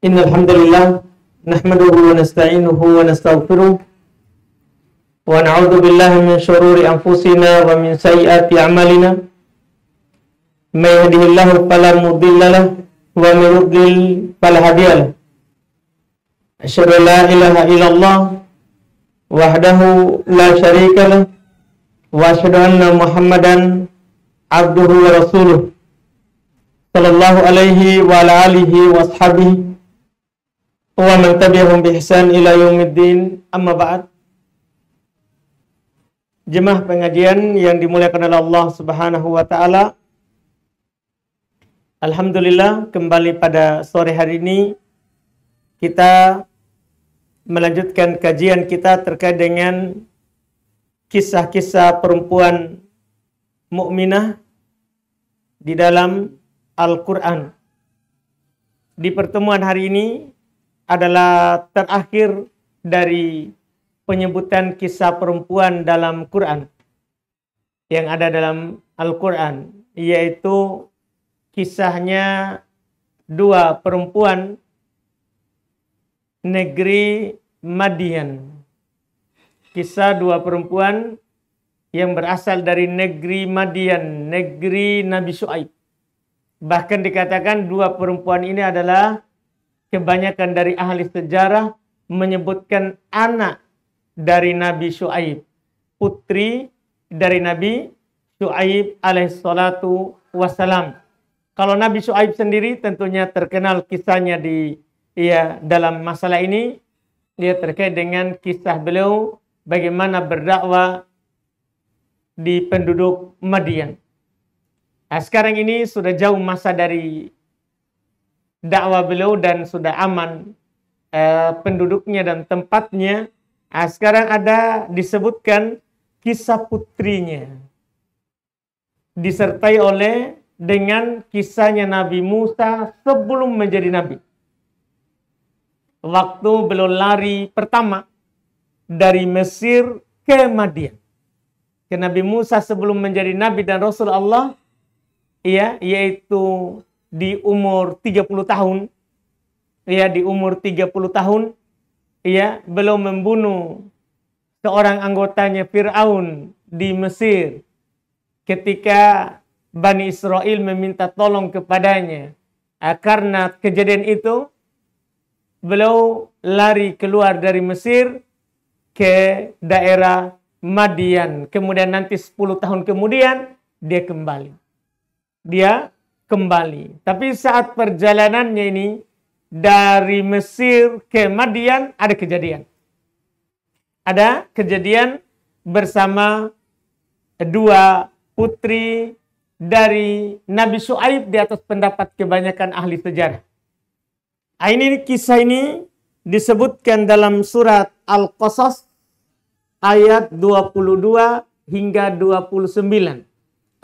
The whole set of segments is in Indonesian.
Innal hamdalillah nahmaduhu wa nasta'inuhu wa nastaghfiruh wa na'udzu billahi min shururi anfusina wa min sayyiati a'malina. May yahdihillahu fala mudilla lahu wa may yudlil fala hadiya lahu. Asyhadu an la ilaha illallah wahdahu la syarika lahu wa asyhadu anna Muhammadan abduhu wa rasuluh sallallahu alaihi wa ala alihi wa ashabihi wa man tabi'ahum bi ihsan ila yaumiddin, amma ba'd. Jemaah pengajian yang dimuliakan oleh Allah Subhanahu wa taala. Alhamdulillah, kembali pada sore hari ini kita melanjutkan kajian kita terkait dengan kisah-kisah perempuan mukminah di dalam Al-Quran. Di pertemuan hari ini adalah terakhir dari penyebutan kisah perempuan dalam Quran yang ada dalam Al-Quran, yaitu kisahnya dua perempuan negeri Madian. Kisah dua perempuan yang berasal dari negeri Madian, negeri Nabi Syuaib. Bahkan dikatakan dua perempuan ini adalah kebanyakan dari ahli sejarah menyebutkan anak dari Nabi Syuaib, putri dari Nabi Syuaib alaihissalatu wassalam. Kalau Nabi Syuaib sendiri tentunya terkenal kisahnya dalam masalah ini, dia terkait dengan kisah beliau bagaimana berdakwah di penduduk Madian. Nah, sekarang ini sudah jauh masa dari dakwah beliau dan sudah aman penduduknya dan tempatnya. Nah, sekarang ada disebutkan kisah putrinya, disertai oleh dengan kisahnya Nabi Musa sebelum menjadi nabi. Waktu beliau lari pertama dari Mesir ke Madian. Ke Nabi Musa sebelum menjadi nabi dan Rasul Allah, yaitu di umur 30 tahun, di umur 30 tahun, beliau membunuh seorang anggotanya Fir'aun di Mesir ketika Bani Israel meminta tolong kepadanya. Karena kejadian itu, beliau lari keluar dari Mesir ke daerah Madian. Kemudian nanti 10 tahun kemudian, dia kembali. Tapi saat perjalanannya ini dari Mesir ke Madian ada kejadian. Ada kejadian bersama dua putri dari Nabi Syuaib di atas pendapat kebanyakan ahli sejarah. Ini kisah ini disebutkan dalam surat Al-Qasas ayat 22 hingga 29.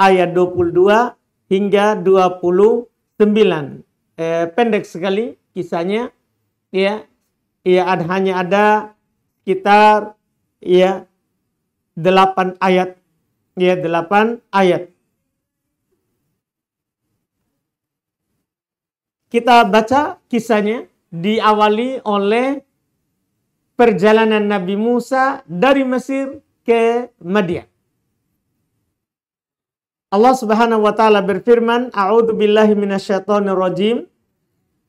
Ayat 22 hingga 29. Pendek sekali kisahnya. Hanya ada sekitar 8 ayat. 8 ayat. Kita baca kisahnya, diawali oleh perjalanan Nabi Musa dari Mesir ke Madian. Allah Subhanahu wa taala berfirman, A'udzu billahi minasyaitonir rajim.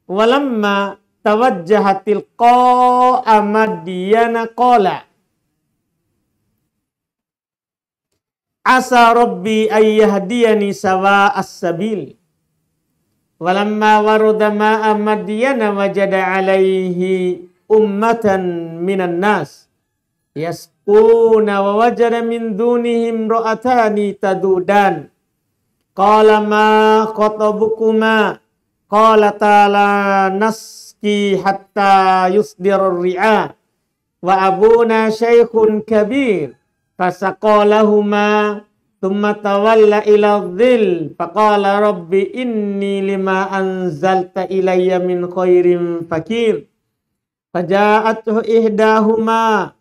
Walamma tawajjaha tilqa'a Madyana qala Asa rabbi ayyahdiyani sawa'as sabil. Walamma warada ma'a Madyana wajada 'alaihi ummatan minan nas yasquna wa wajada min dunihim ra'atani tadudan. Qala ma khatabukuma? Qala ta'ala nasqi hatta yusdirur ri'a wa abuna syaikhun kabir. Fasaqalahuma thumma tawalla ila dhil faqala rabbi inni lima anzalta ilayya min khairin fakir. Faja'atuhu ihdahuma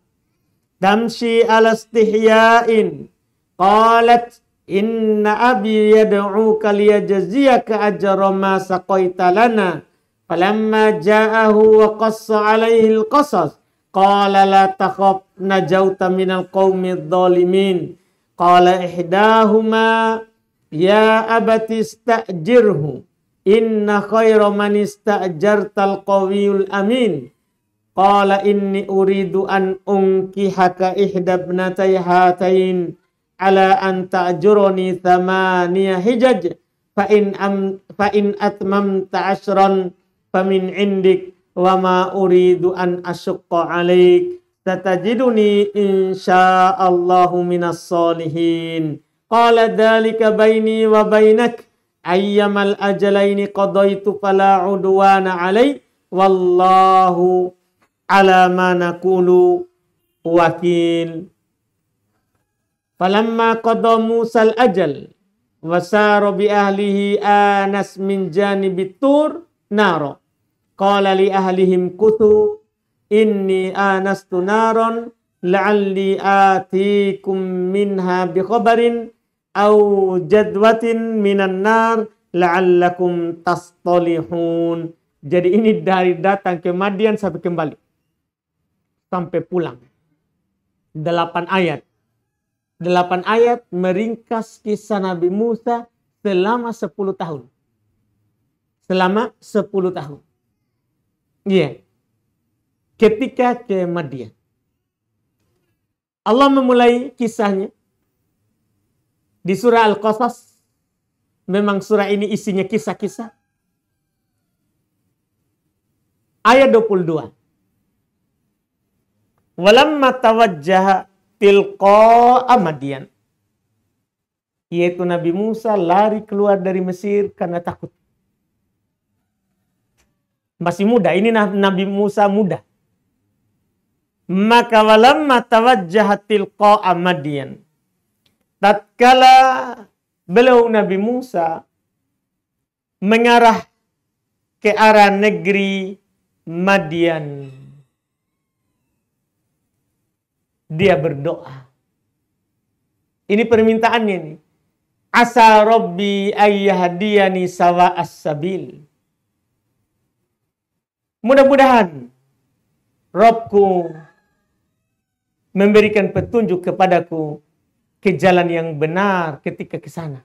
tamshi ala istihya'in qalat inna abi yad'uka liyajziyaka ajra ma saqaita lana Falamma ja'ahu wa qassa 'alaihi al-qasas qala la takhaf najauta minal qaumidh dhalimin. Qala ihdahuma ya abati istajirhu inna khaira man istajartal qawiyul amin. Qala inni uridu an unkihaka ihdabnatay hatain ala an ta'jurani thamaniya hijaj fa in atmamta ashran famin indik wa ma uridu an asyqa alaik satajiduni insyaallahu minas solihin. Qala dzalika baini wa bainak ayyamal ajalaini qadaitu fala udwana alai wallahu ala ma naqulu wakil. Falamma qada Musa al-ajal wa sara bi ahlihi anas min janibit tur naro. Qala li ahlihim kuthu inni anastu naron la'alli atikum minha bi khabarin aw jadwatin minan nar la'allakum tastalihun. Jadi ini dari datang ke Madian sampai kembali. Sampai pulang. 8 ayat. 8 ayat meringkas kisah Nabi Musa selama 10 tahun. Selama 10 tahun. Iya. Ketika ke Madian. Allah memulai kisahnya di surah Al-Qasas. Memang surah ini isinya kisah-kisah. Ayat 22. Walamma tawajjaha tilqa'a Madian. Yaitu Nabi Musa lari keluar dari Mesir karena takut. Masih muda, ini Nabi Musa muda. Maka walamma tawajjaha tilqa'a Madian. Tatkala beliau Nabi Musa mengarah ke arah negeri Madian, dia berdoa. Ini permintaannya nih. Asa Rabbi ayyahdiyani sawa'as sabil. Mudah-mudahan Rabbku memberikan petunjuk kepadaku ke jalan yang benar ketika ke sana.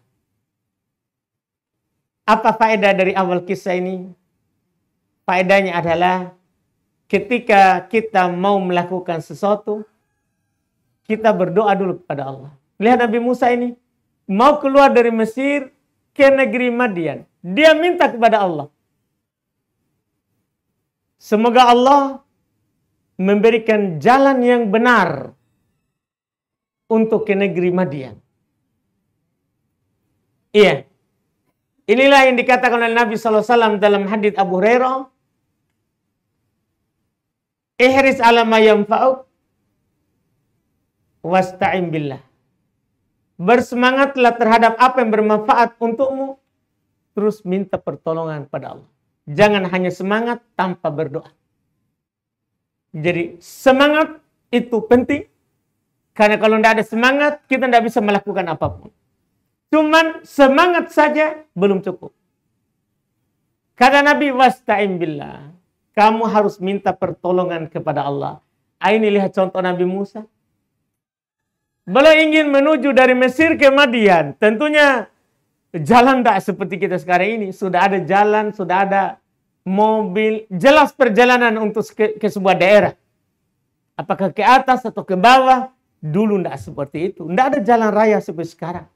Apa faedah dari awal kisah ini? Faedahnya adalah ketika kita mau melakukan sesuatu, kita berdoa dulu kepada Allah. Lihat Nabi Musa ini mau keluar dari Mesir ke negeri Madian. Dia minta kepada Allah. Semoga Allah memberikan jalan yang benar untuk ke negeri Madian. Iya. Inilah yang dikatakan oleh Nabi SAW dalam hadits Abu Hurairah. Ihris ala ma yanfa'uk wasta'in billah. Bersemangatlah terhadap apa yang bermanfaat untukmu. Terus minta pertolongan pada Allah. Jangan hanya semangat tanpa berdoa. Jadi semangat itu penting. Karena kalau tidak ada semangat, kita tidak bisa melakukan apapun. Cuman semangat saja belum cukup. Kata Nabi, wasta'in billah. Kamu harus minta pertolongan kepada Allah. Ini lihat contoh Nabi Musa. Beliau ingin menuju dari Mesir ke Madian. Tentunya jalan tidak seperti kita sekarang ini. Sudah ada jalan, sudah ada mobil. Jelas perjalanan untuk ke sebuah daerah. Apakah ke atas atau ke bawah. Dulu tidak seperti itu. Tidak ada jalan raya seperti sekarang.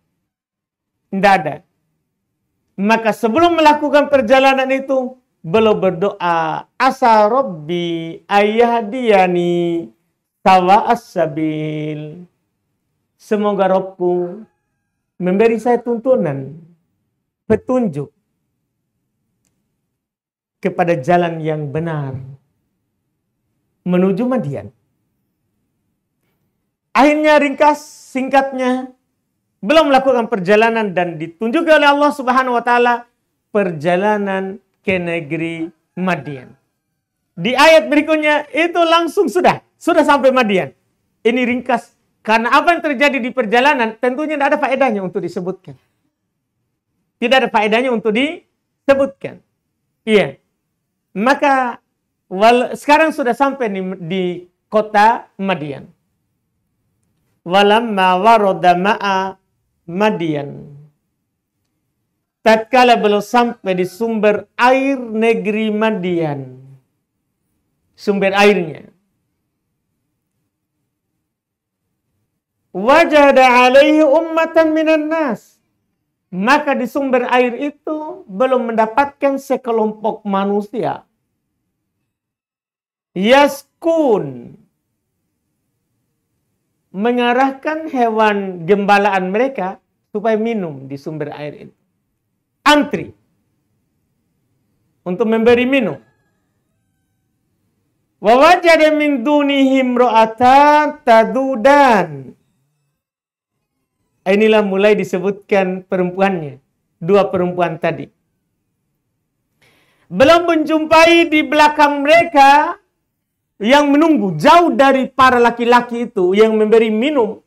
Tidak ada. Maka sebelum melakukan perjalanan itu, beliau berdoa, asa Rabbi ayyahdiyani sawa'as sabil. Semoga Rabbku memberi saya tuntunan, petunjuk kepada jalan yang benar menuju Madian. Akhirnya ringkas, singkatnya, belum melakukan perjalanan dan ditunjuk oleh Allah Subhanahu wa taala perjalanan ke negeri Madian. Di ayat berikutnya itu langsung sudah sampai Madian. Ini ringkas. Karena apa yang terjadi di perjalanan tentunya tidak ada faedahnya untuk disebutkan. Tidak ada faedahnya untuk disebutkan. Iya. Maka sekarang sudah sampai di kota Madian. Walamma warada ma'a Madian. Tatkala belum sampai di sumber air negeri Madian. Sumber airnya. Wajada alaihi ummatan minan nas. Maka di sumber air itu belum mendapatkan sekelompok manusia. Yaskun. Mengarahkan hewan gembalaan mereka supaya minum di sumber air itu. Antri. Untuk memberi minum. Wa wajada min dunihim ra'atan tadudan. Inilah mulai disebutkan perempuannya. Dua perempuan tadi. Belum menjumpai di belakang mereka yang menunggu jauh dari para laki-laki itu yang memberi minum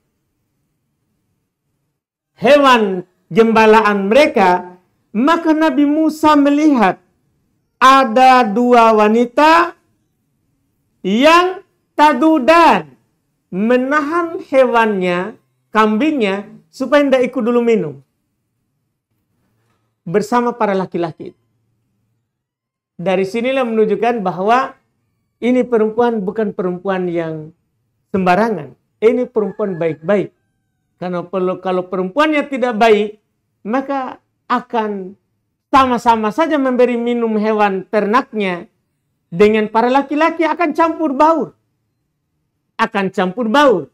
hewan gembalaan mereka, maka Nabi Musa melihat ada dua wanita yang tadudan menahan hewannya, kambingnya, supaya tidak ikut dulu minum bersama para laki-laki. Dari sinilah menunjukkan bahwa ini perempuan bukan perempuan yang sembarangan. Ini perempuan baik-baik. Karena kalau perempuannya tidak baik, maka akan sama-sama saja memberi minum hewan ternaknya dengan para laki-laki akan campur baur. Akan campur baur.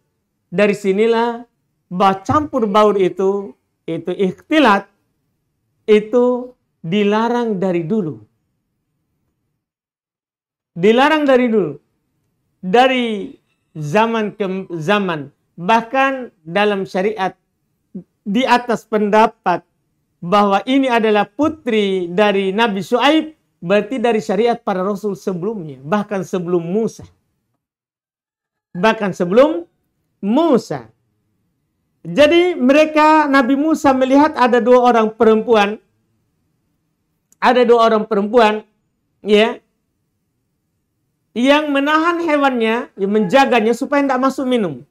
Dari sinilah bahwa campur baur itu ikhtilat, itu dilarang dari dulu. Dilarang dari dulu. Dari zaman ke zaman. Bahkan dalam syariat di atas pendapat bahwa ini adalah putri dari Nabi Syuaib, berarti dari syariat para rasul sebelumnya. Bahkan sebelum Musa. Bahkan sebelum Musa. Jadi mereka, Nabi Musa melihat ada dua orang perempuan. Ada dua orang perempuan. Ya. Yang menahan hewannya, yang menjaganya supaya tidak masuk minum.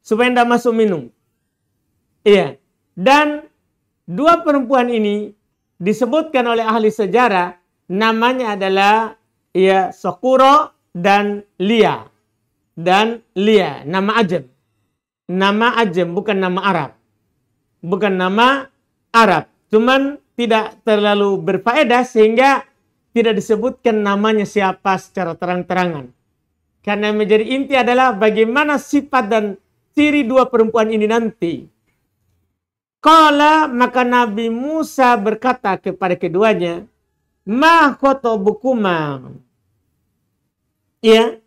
Supaya tidak masuk minum. Iya. Dan dua perempuan ini disebutkan oleh ahli sejarah, namanya adalah ya Sokuro dan Lia. Dan Lia, nama Ajam. Nama Ajam, bukan nama Arab. Bukan nama Arab. Cuman tidak terlalu berfaedah sehingga tidak disebutkan namanya siapa secara terang-terangan. Karena yang menjadi inti adalah bagaimana sifat dan ciri dua perempuan ini nanti. Qala, maka Nabi Musa berkata kepada keduanya, ma khotobukuma. Ya.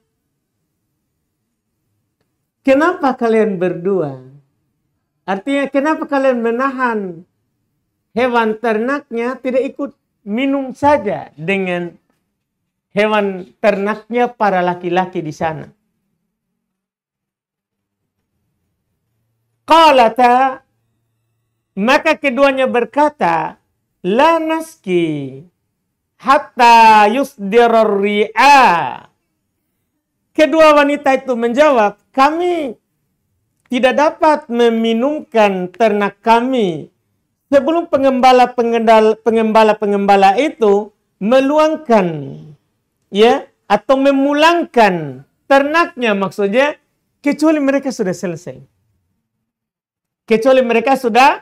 Kenapa kalian berdua? Artinya kenapa kalian menahan hewan ternaknya tidak ikut minum saja dengan hewan ternaknya para laki-laki di sana. Qalata, maka keduanya berkata, la naski hatta yusdirar ri'a. Kedua wanita itu menjawab, kami tidak dapat meminumkan ternak kami sebelum pengembala itu meluangkan ya atau memulangkan ternaknya, maksudnya kecuali mereka sudah selesai. Kecuali mereka sudah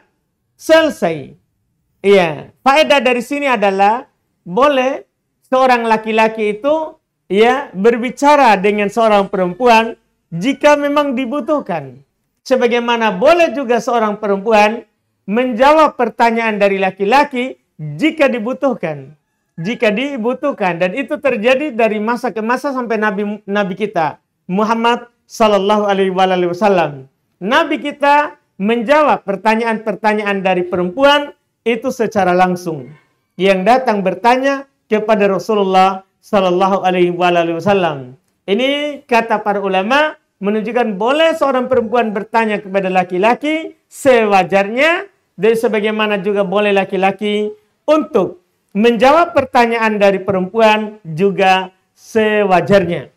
selesai. Iya, faedah dari sini adalah boleh seorang laki-laki itu ya berbicara dengan seorang perempuan jika memang dibutuhkan. Sebagaimana boleh juga seorang perempuan menjawab pertanyaan dari laki-laki jika dibutuhkan. Jika dibutuhkan. Dan itu terjadi dari masa ke masa sampai Nabi kita Muhammad sallallahu alaihi wasallam. Nabi kita menjawab pertanyaan-pertanyaan dari perempuan itu secara langsung. Yang datang bertanya kepada Rasulullah sallallahu alaihi wasallam. Ini kata para ulama menunjukkan boleh seorang perempuan bertanya kepada laki-laki sewajarnya. Dan sebagaimana juga boleh laki-laki untuk menjawab pertanyaan dari perempuan juga sewajarnya.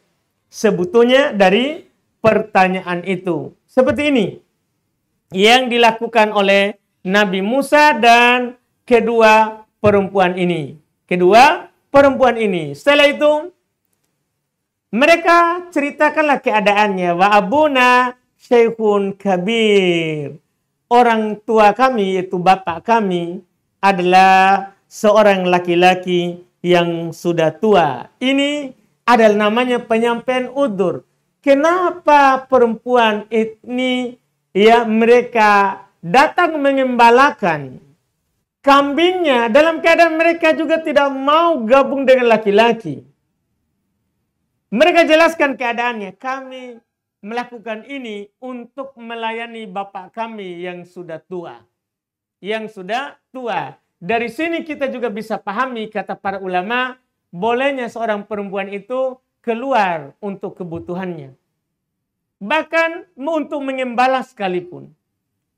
Sebetulnya dari pertanyaan itu. Seperti ini yang dilakukan oleh Nabi Musa dan kedua perempuan ini. Setelah itu mereka ceritakanlah keadaannya. Wa abuna syekhun kabir. Orang tua kami, yaitu bapak kami, adalah seorang laki-laki yang sudah tua. Ini adalah namanya penyampaian udzur. Kenapa perempuan ini mereka datang mengembalakan kambingnya dalam keadaan mereka juga tidak mau gabung dengan laki-laki. Mereka jelaskan keadaannya. Kami melakukan ini untuk melayani bapak kami yang sudah tua. Dari sini kita juga bisa pahami kata para ulama, bolehnya seorang perempuan itu keluar untuk kebutuhannya. Bahkan untuk mengembala sekalipun.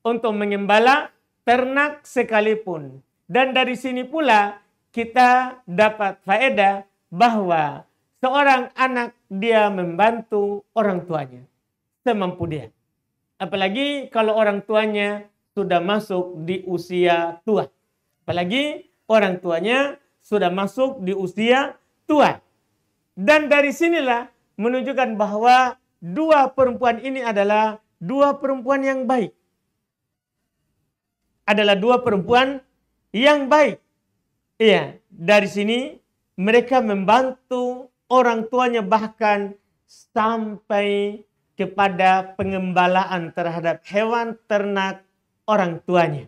Untuk mengembala ternak sekalipun. Dan dari sini pula kita dapat faedah bahwa seorang anak dia membantu orang tuanya semampu dia. Apalagi kalau orang tuanya sudah masuk di usia tua. Dan dari sinilah menunjukkan bahwa dua perempuan ini adalah dua perempuan yang baik. Iya, dari sini mereka membantu orang tuanya bahkan sampai kepada pengembalaan terhadap hewan ternak orang tuanya.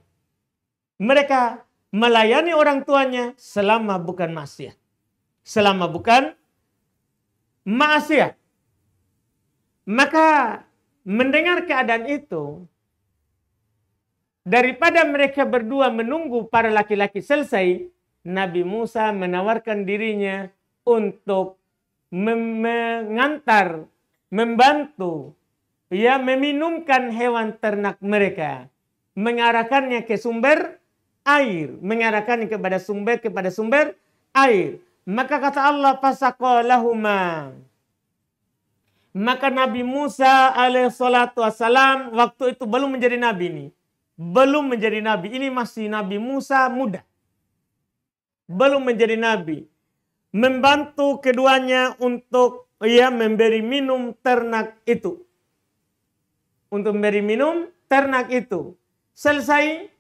Mereka melayani orang tuanya selama bukan maksiat. Maka mendengar keadaan itu, daripada mereka berdua menunggu para laki-laki selesai, Nabi Musa menawarkan dirinya untuk mengantar, membantu, meminumkan hewan ternak mereka, mengarahkannya ke sumber air, mengarahkannya kepada sumber air. Maka kata Allah, fasaqalahuma. Maka Nabi Musa alaihissalatu wassalam waktu itu belum menjadi nabi ini masih Nabi Musa muda, belum menjadi nabi, membantu keduanya untuk memberi minum ternak itu. Selesai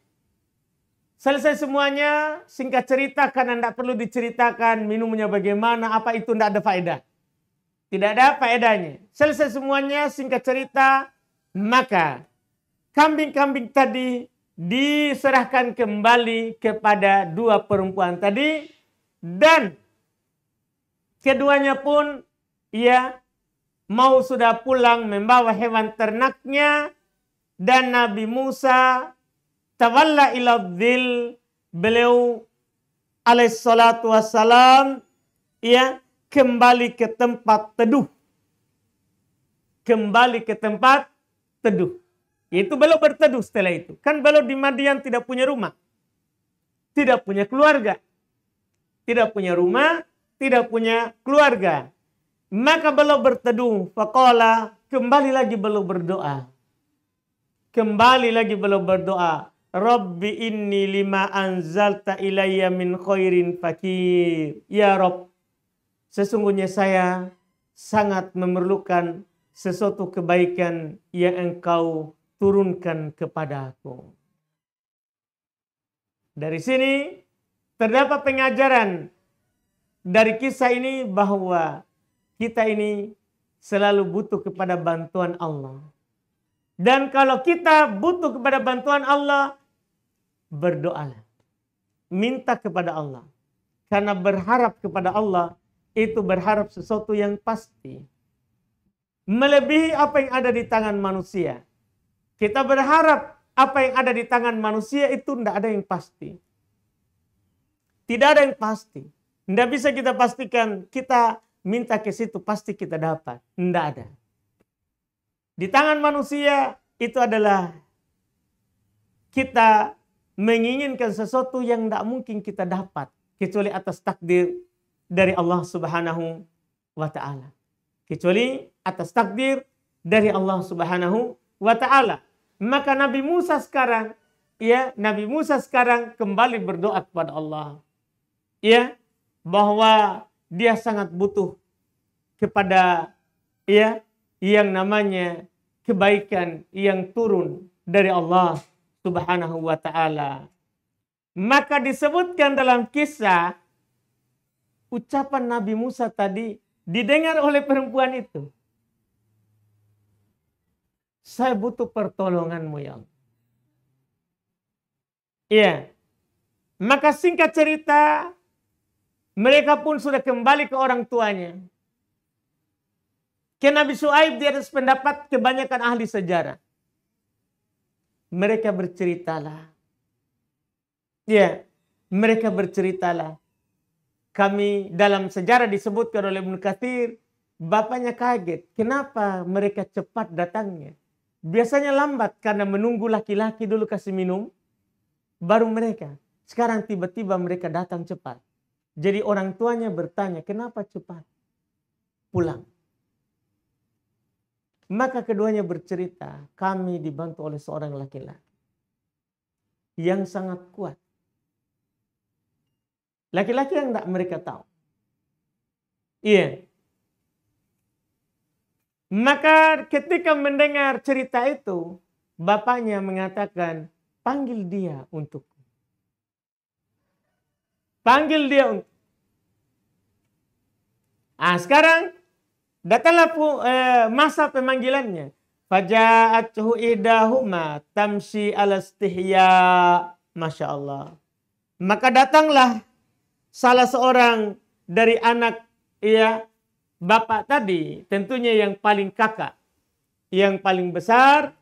semuanya, singkat cerita karena tidak perlu diceritakan minumnya bagaimana, apa itu tidak ada faedah. Tidak ada faedahnya. Selesai semuanya, singkat cerita, maka kambing-kambing tadi diserahkan kembali kepada dua perempuan tadi, dan keduanya pun mau sudah pulang membawa hewan ternaknya, dan Nabi Musa tawalla ila dhil, beliau alaihissalatu wassalam kembali ke tempat teduh. Itu beliau berteduh setelah itu. Kan beliau di Madian tidak punya rumah, tidak punya keluarga. Maka beliau berteduh. Faqala, kembali lagi beliau berdoa. Rabbi inni lima anzalta ilayya min khairin fakir. Ya Rabb, sesungguhnya saya sangat memerlukan sesuatu kebaikan yang engkau turunkan kepada aku. Dari sini terdapat pengajaran dari kisah ini bahwa kita ini selalu butuh kepada bantuan Allah. Dan kalau kita butuh kepada bantuan Allah, berdoalah. Minta kepada Allah. Karena berharap kepada Allah itu berharap sesuatu yang pasti. Melebihi apa yang ada di tangan manusia. Kita berharap apa yang ada di tangan manusia itu tidak ada yang pasti. Tidak ada yang pasti. Tidak bisa kita pastikan kita minta ke situ pasti kita dapat. Tidak ada. Di tangan manusia itu adalah kita menginginkan sesuatu yang tidak mungkin kita dapat kecuali atas takdir dari Allah Subhanahu wa Ta'ala. Kecuali atas takdir dari Allah Subhanahu wa Ta'ala. Maka Nabi Musa sekarang kembali berdoa kepada Allah. Ya, bahwa dia sangat butuh kepada yang namanya kebaikan yang turun dari Allah Subhanahu wa Ta'ala. Maka disebutkan dalam kisah, ucapan Nabi Musa tadi didengar oleh perempuan itu. Saya butuh pertolonganmu ya Allah. Iya. Maka singkat cerita, mereka pun sudah kembali ke orang tuanya. Ke Nabi Syuaib di atas pendapat kebanyakan ahli sejarah. Mereka berceritalah. Ya, mereka berceritalah. Kami dalam sejarah disebutkan oleh Ibnu Katsir, bapaknya kaget. Kenapa mereka cepat datangnya? Biasanya lambat karena menunggu laki-laki dulu kasih minum, baru mereka. Sekarang tiba-tiba mereka datang cepat. Jadi orang tuanya bertanya, kenapa cepat pulang? Maka keduanya bercerita, kami dibantu oleh seorang laki-laki yang sangat kuat. Laki-laki yang tidak mereka tahu. Iya. Maka ketika mendengar cerita itu, bapaknya mengatakan, panggil dia untukku. Panggil dia untuk. Sekarang datanglah masa pemanggilannya. Faja'athu idahuma tamshi ala istihya. Masya Allah. Maka datanglah salah seorang dari anak bapak tadi, tentunya yang paling kakak, yang paling besar.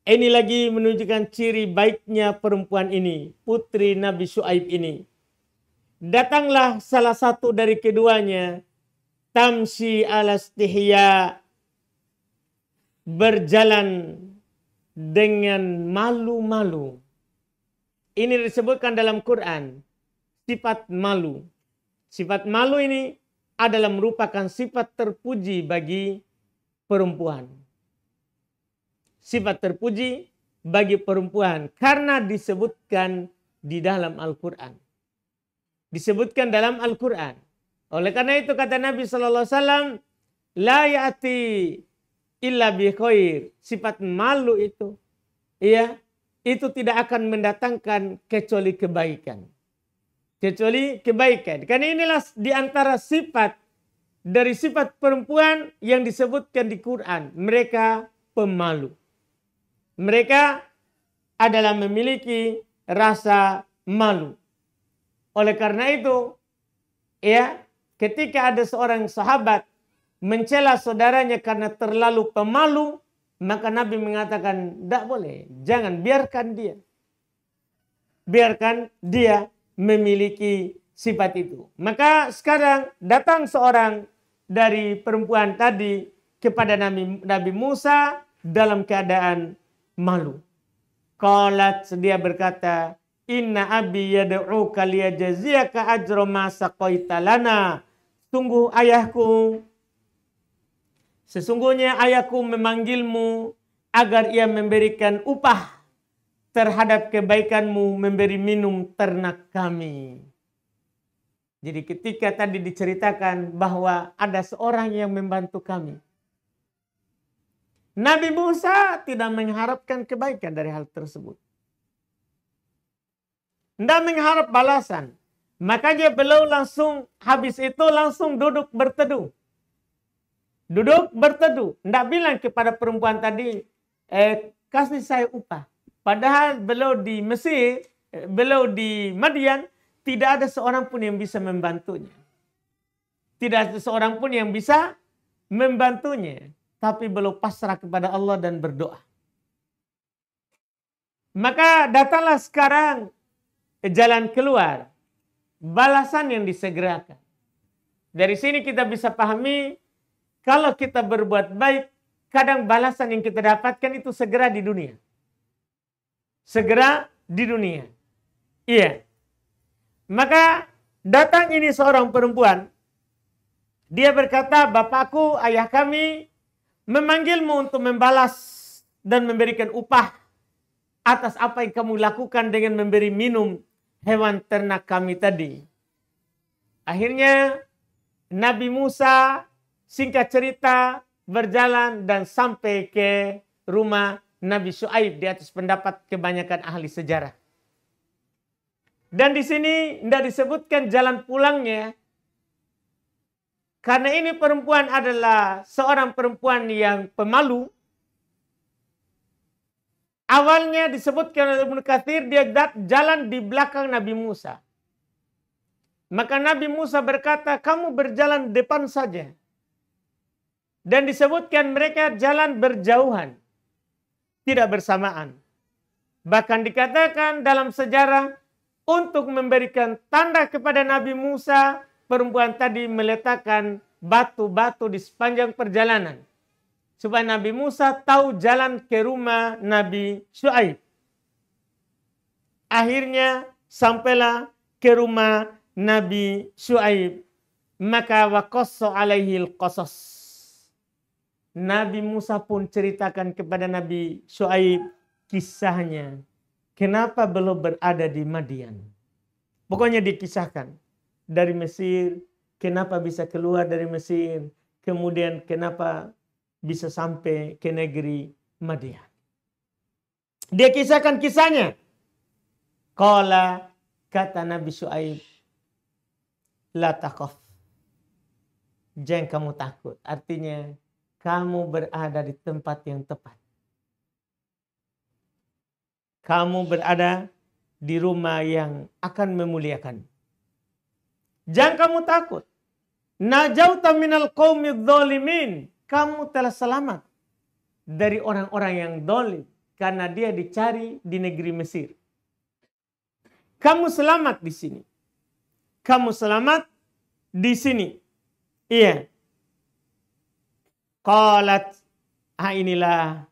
Ini lagi menunjukkan ciri baiknya perempuan ini, putri Nabi Syuaib ini. Datanglah salah satu dari keduanya, tamshi ala istihya, berjalan dengan malu-malu. Ini disebutkan dalam Quran, sifat malu. Sifat malu ini adalah merupakan sifat terpuji bagi perempuan. Sifat terpuji bagi perempuan karena disebutkan di dalam Al-Quran. Disebutkan dalam Al-Quran. Oleh karena itu kata Nabi SAW, la ya'ti illa bi khair. Sifat malu itu, itu tidak akan mendatangkan kecuali kebaikan. Kecuali kebaikan. Karena inilah di antara sifat dari sifat perempuan yang disebutkan di Quran. Mereka pemalu. Mereka adalah memiliki rasa malu. Oleh karena itu, ketika ada seorang sahabat mencela saudaranya karena terlalu pemalu, maka Nabi mengatakan, tidak boleh, jangan, biarkan dia. Biarkan dia memiliki sifat itu. Maka sekarang datang seorang dari perempuan tadi kepada Nabi Musa dalam keadaan malu. Qalat, dia berkata, inna abi yad'uka liyajziyaka ajra ma saqaita lana. Sesungguhnya ayahku memanggilmu agar ia memberikan upah terhadap kebaikanmu memberi minum ternak kami. Jadi ketika tadi diceritakan bahwa ada seorang yang membantu kami, Nabi Musa tidak mengharapkan kebaikan dari hal tersebut. Tidak mengharap balasan. Makanya beliau langsung habis itu langsung duduk berteduh. Duduk berteduh. Tidak bilang kepada perempuan tadi, kasih saya upah. Padahal beliau di Mesir, beliau di Madian, tidak ada seorang pun yang bisa membantunya. Tidak ada seorang pun yang bisa membantunya. Tapi beliau pasrah kepada Allah dan berdoa. Maka datanglah sekarang jalan keluar, balasan yang disegerakan. Dari sini kita bisa pahami, kalau kita berbuat baik, kadang balasan yang kita dapatkan itu segera di dunia. Segera di dunia. Iya. Maka datang ini seorang perempuan. Dia berkata, bapakku, ayah kami memanggilmu untuk membalas dan memberikan upah atas apa yang kamu lakukan dengan memberi minum hewan ternak kami tadi. Akhirnya Nabi Musa singkat cerita berjalan dan sampai ke rumah Nabi Syuaib di atas pendapat kebanyakan ahli sejarah. Dan di sini tidak disebutkan jalan pulangnya. Karena ini perempuan adalah seorang perempuan yang pemalu. Awalnya disebutkan oleh Ibnu Katsir dia jalan di belakang Nabi Musa. Maka Nabi Musa berkata, kamu berjalan depan saja. Dan disebutkan mereka jalan berjauhan. Tidak bersamaan. Bahkan dikatakan dalam sejarah untuk memberikan tanda kepada Nabi Musa, perempuan tadi meletakkan batu-batu di sepanjang perjalanan. Supaya Nabi Musa tahu jalan ke rumah Nabi Syuaib. Akhirnya sampailah ke rumah Nabi Syuaib. Maka waqassa alaihil qasas. Nabi Musa pun ceritakan kepada Nabi Syuaib kisahnya. Kenapa belum berada di Madian? Pokoknya dikisahkan. Dari Mesir, kenapa bisa keluar dari Mesir? Kemudian kenapa bisa sampai ke negeri Madian? Dia kisahkan kisahnya. Qala, kata Nabi Syuaib, la takhaf. Jangan kamu takut. Artinya, kamu berada di tempat yang tepat. Kamu berada di rumah yang akan memuliakan. Jangan kamu takut. Najauta minal qaumidz zalimin. Kamu telah selamat dari orang-orang yang zalim karena dia dicari di negeri Mesir. Kamu selamat di sini. Kamu selamat di sini. Iya. Qalat, inilah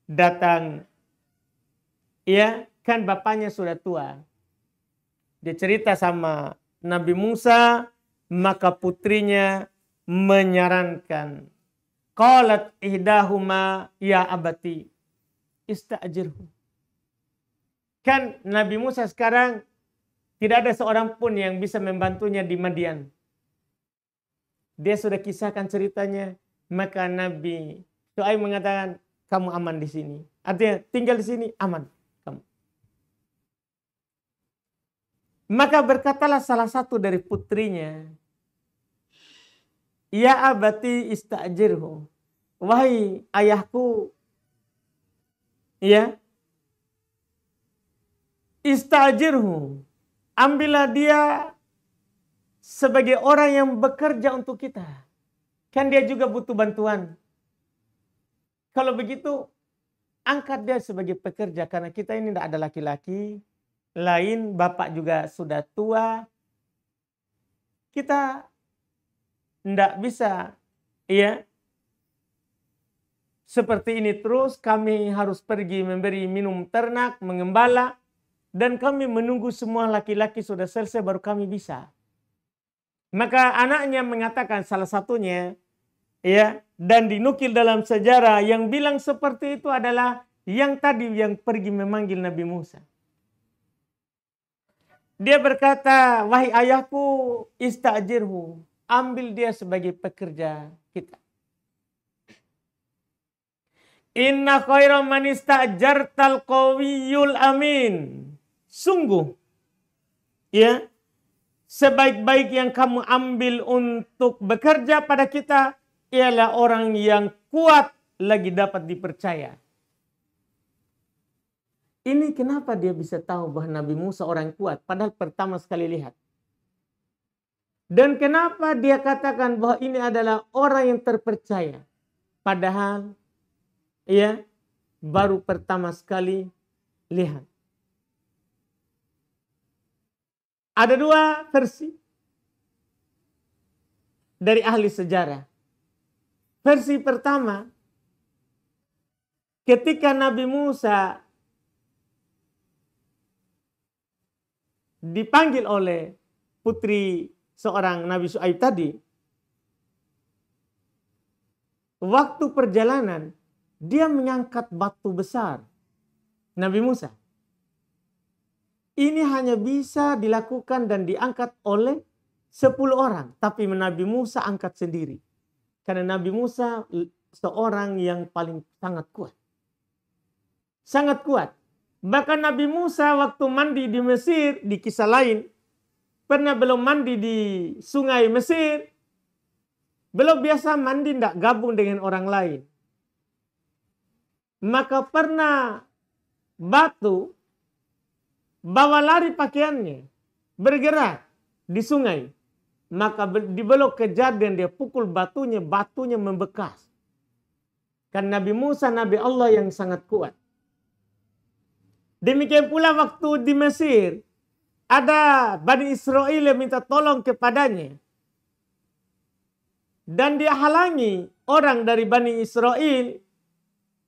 datang. Iya, kan bapaknya sudah tua. Dia cerita sama Nabi Musa, maka putrinya menyarankan. Qalat ihdahuma ya abati ista'jirhu. Kan Nabi Musa sekarang tidak ada seorang pun yang bisa membantunya di Madian. Dia sudah kisahkan ceritanya, maka Nabi Syuaib mengatakan, kamu aman di sini. Artinya tinggal di sini aman. Maka berkatalah salah satu dari putrinya, ya abati ista'jirhu. Wahai ayahku, ya, ista'jirhu. Ambillah dia sebagai orang yang bekerja untuk kita. Kan dia juga butuh bantuan. Kalau begitu, angkat dia sebagai pekerja. Karena kita ini tidak ada laki-laki lain, bapak juga sudah tua. Kita tidak bisa, ya, seperti ini terus. Kami harus pergi memberi minum ternak, mengembala, dan kami menunggu semua laki-laki sudah selesai baru kami bisa. Maka anaknya mengatakan salah satunya, ya, dan dinukil dalam sejarah yang bilang seperti itu adalah yang tadi yang pergi memanggil Nabi Musa. Dia berkata, wahai ayahku, ista'jirhu. Ambil dia sebagai pekerja kita. Inna khaira man ista'jartal qawiyul amin. Sungguh, ya, sebaik-baik yang kamu ambil untuk bekerja pada kita ialah orang yang kuat lagi dapat dipercaya. Ini kenapa dia bisa tahu bahwa Nabi Musa orang kuat, padahal pertama sekali lihat. Dan kenapa dia katakan bahwa ini adalah orang yang terpercaya, padahal ya baru pertama sekali lihat. Ada dua versi dari ahli sejarah. Versi pertama, ketika Nabi Musa dipanggil oleh putri seorang Nabi Syuaib tadi, waktu perjalanan dia mengangkat batu besar Nabi Musa. Ini hanya bisa dilakukan dan diangkat oleh 10 orang. Tapi Nabi Musa angkat sendiri. Karena Nabi Musa seorang yang paling sangat kuat. Sangat kuat. Bahkan Nabi Musa waktu mandi di Mesir, di kisah lain, pernah belum mandi di sungai Mesir, belum biasa mandi tidak gabung dengan orang lain. Maka pernah batu bawa lari pakaiannya, bergerak di sungai. Maka dibelok kejadian dia pukul batunya membekas. Kan Nabi Musa Nabi Allah yang sangat kuat. Demikian pula waktu di Mesir, ada Bani Israel yang minta tolong kepadanya. Dan dia halangi orang dari Bani Israel.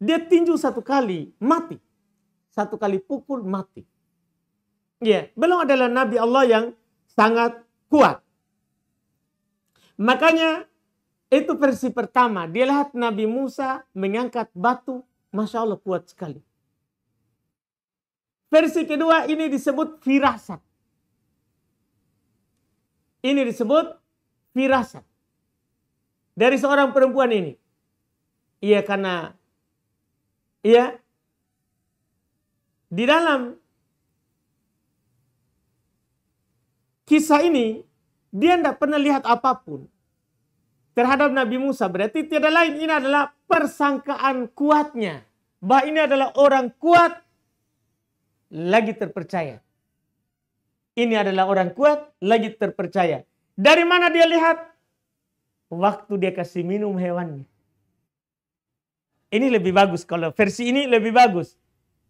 Dia tinju 1 kali, mati. 1 kali pukul, mati. Ya, belum adalah Nabi Allah yang sangat kuat. Makanya itu versi pertama. Dia lihat Nabi Musa mengangkat batu. Masya Allah kuat sekali. Versi kedua ini disebut firasat. Ini disebut firasat. Dari seorang perempuan ini. Iya karena di dalam kisah ini, dia tidak pernah lihat apapun terhadap Nabi Musa. Berarti tiada lain, ini adalah persangkaan kuatnya. Bahwa ini adalah orang kuat, lagi terpercaya. Ini adalah orang kuat, lagi terpercaya. Dari mana dia lihat? Waktu dia kasih minum hewannya. Ini lebih bagus, kalau versi ini lebih bagus.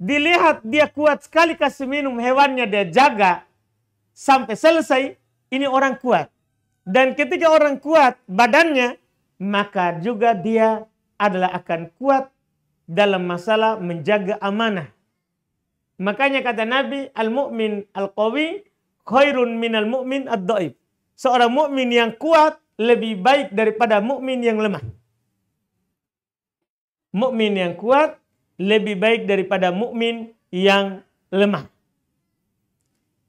Dilihat dia kuat sekali kasih minum hewannya, dia jaga sampai selesai, ini orang kuat. Dan ketika orang kuat badannya, maka juga dia adalah akan kuat dalam masalah menjaga amanah. Makanya kata Nabi, al-mu'min al-qawi khairun minal mu'min ad-dhaif. Seorang mukmin yang kuat lebih baik daripada mukmin yang lemah. Mukmin yang kuat lebih baik daripada mukmin yang lemah.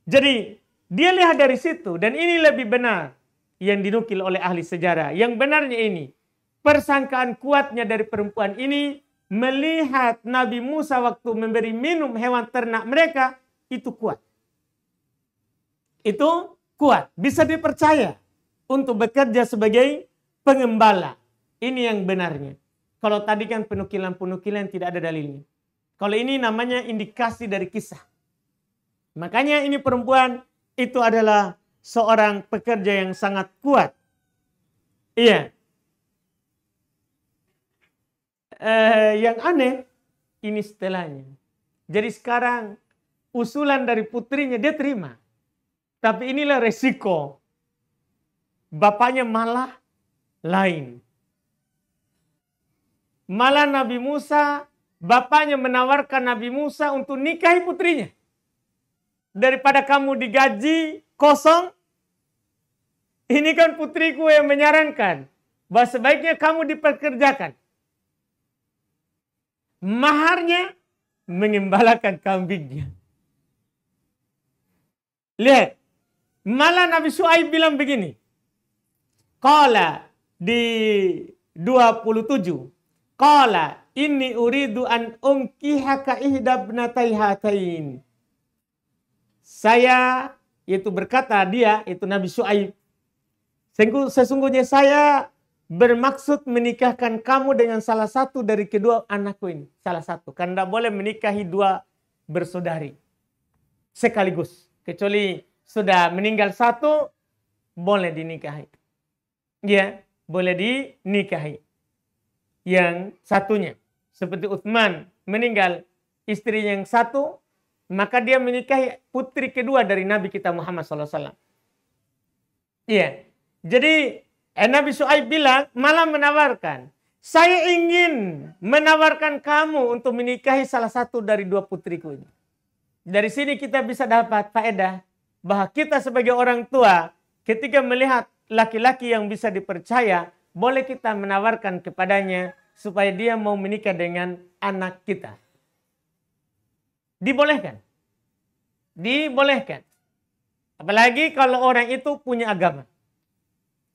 Jadi dia lihat dari situ, dan ini lebih benar yang dinukil oleh ahli sejarah. Yang benarnya ini, persangkaan kuatnya dari perempuan ini melihat Nabi Musa waktu memberi minum hewan ternak mereka, itu kuat. Itu kuat, bisa dipercaya untuk bekerja sebagai pengembala. Ini yang benarnya. Kalau tadi kan penukilan-penukilan tidak ada dalilnya. Kalau ini namanya indikasi dari kisah. Makanya ini perempuan itu adalah seorang pekerja yang sangat kuat. Iya. Yang aneh, ini setelahnya. Jadi sekarang usulan dari putrinya dia terima. Tapi inilah resiko. Bapaknya malah lain. Malah Nabi Musa, bapaknya menawarkan Nabi Musa untuk nikahi putrinya. Daripada kamu digaji kosong, ini kan putriku yang menyarankan bahwa sebaiknya kamu dipekerjakan. Maharnya mengembalakan kambingnya. Lihat, malah Nabi Syuaib bilang begini. Qala di 27. Qala inni uridu an unkihaka ihdabnatai hatain. Saya, yaitu berkata dia, itu Nabi Syuaib. Sesungguhnya saya bermaksud menikahkan kamu dengan salah satu dari kedua anakku ini. Salah satu. Karena tidak boleh menikahi 2 bersaudari sekaligus. Kecuali sudah meninggal satu, boleh dinikahi. Ya, boleh dinikahi. Yang satunya. Seperti Utsman meninggal istrinya yang satu, maka dia menikahi putri kedua dari Nabi kita Muhammad SAW. Iya. Jadi Nabi Syuaib bilang, malah menawarkan. Saya ingin menawarkan kamu untuk menikahi salah satu dari 2 putriku ini. Dari sini kita bisa dapat faedah bahwa kita sebagai orang tua ketika melihat laki-laki yang bisa dipercaya, boleh kita menawarkan kepadanya supaya dia mau menikah dengan anak kita. Dibolehkan. Dibolehkan. Apalagi kalau orang itu punya agama.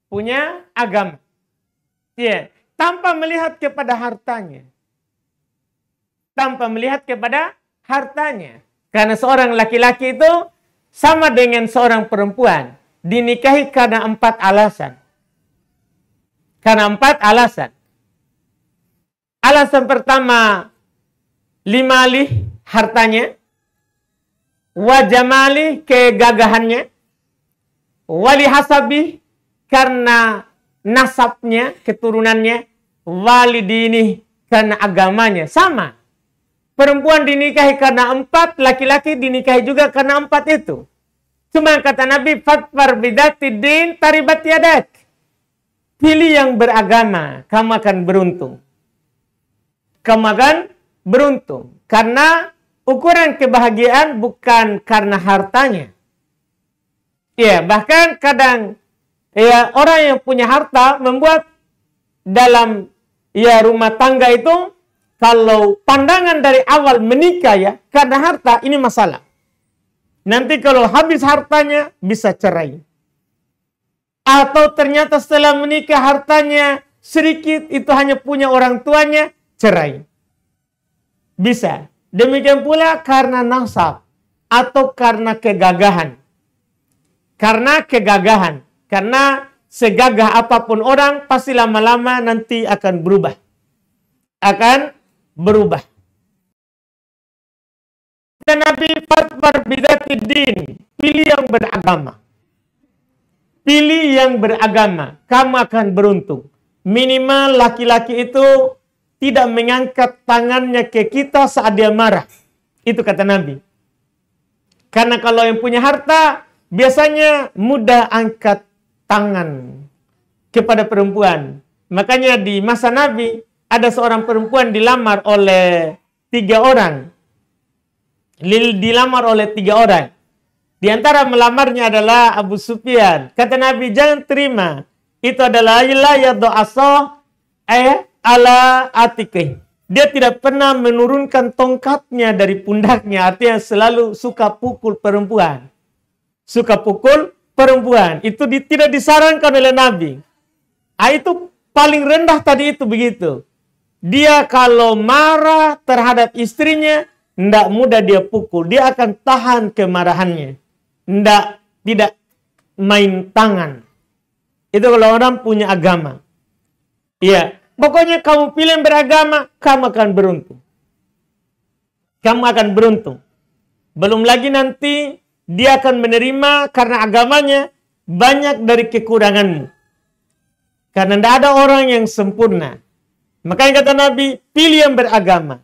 Punya agama. Ya, tanpa melihat kepada hartanya. Tanpa melihat kepada hartanya. Karena seorang laki-laki itu sama dengan seorang perempuan. Dinikahi karena 4 alasan. Karena 4 alasan. Alasan pertama, limali hartanya. Wajamali kegagahannya. Wali hasabi karena nasabnya, keturunannya. Walidini karena agamanya. Sama. Perempuan dinikahi karena 4, laki-laki dinikahi juga karena 4 itu. Cuma kata Nabi, fatfar bidati din taribat yadak. Pilih yang beragama, kamu akan beruntung. Kamu akan beruntung. Karena ukuran kebahagiaan bukan karena hartanya. Ya, bahkan kadang ya orang yang punya harta membuat dalam ya rumah tangga itu, kalau pandangan dari awal menikah ya karena harta, ini masalah. Nanti kalau habis hartanya bisa cerai. Atau ternyata setelah menikah hartanya sedikit, itu hanya punya orang tuanya, cerai. Bisa. Demikian pula karena nasab atau karena kegagahan. Karena kegagahan. Karena segagah apapun orang pasti lama-lama nanti akan berubah. Akan berubah. Dan Nabi fatbar bidati din. Pilih yang beragama. Pilih yang beragama, kamu akan beruntung. Minimal laki-laki itu tidak mengangkat tangannya ke kita saat dia marah. Itu kata Nabi. Karena kalau yang punya harta, biasanya mudah angkat tangan kepada perempuan. Makanya di masa Nabi, ada seorang perempuan dilamar oleh 3 orang. Dilamar oleh 3 orang. Di antara melamarnya adalah Abu Sufyan. Kata Nabi, jangan terima. Itu adalah la yadu'asa ala atikih. Dia tidak pernah menurunkan tongkatnya dari pundaknya. Artinya selalu suka pukul perempuan. Suka pukul perempuan. Itu tidak disarankan oleh Nabi. Itu paling rendah tadi itu begitu. Dia kalau marah terhadap istrinya, tidak mudah dia pukul. Dia akan tahan kemarahannya. Tidak main tangan. Itu kalau orang punya agama. Iya. Pokoknya kamu pilih yang beragama, kamu akan beruntung. Kamu akan beruntung. Belum lagi nanti dia akan menerima karena agamanya banyak dari kekuranganmu. Karena tidak ada orang yang sempurna. Makanya kata Nabi, pilih yang beragama.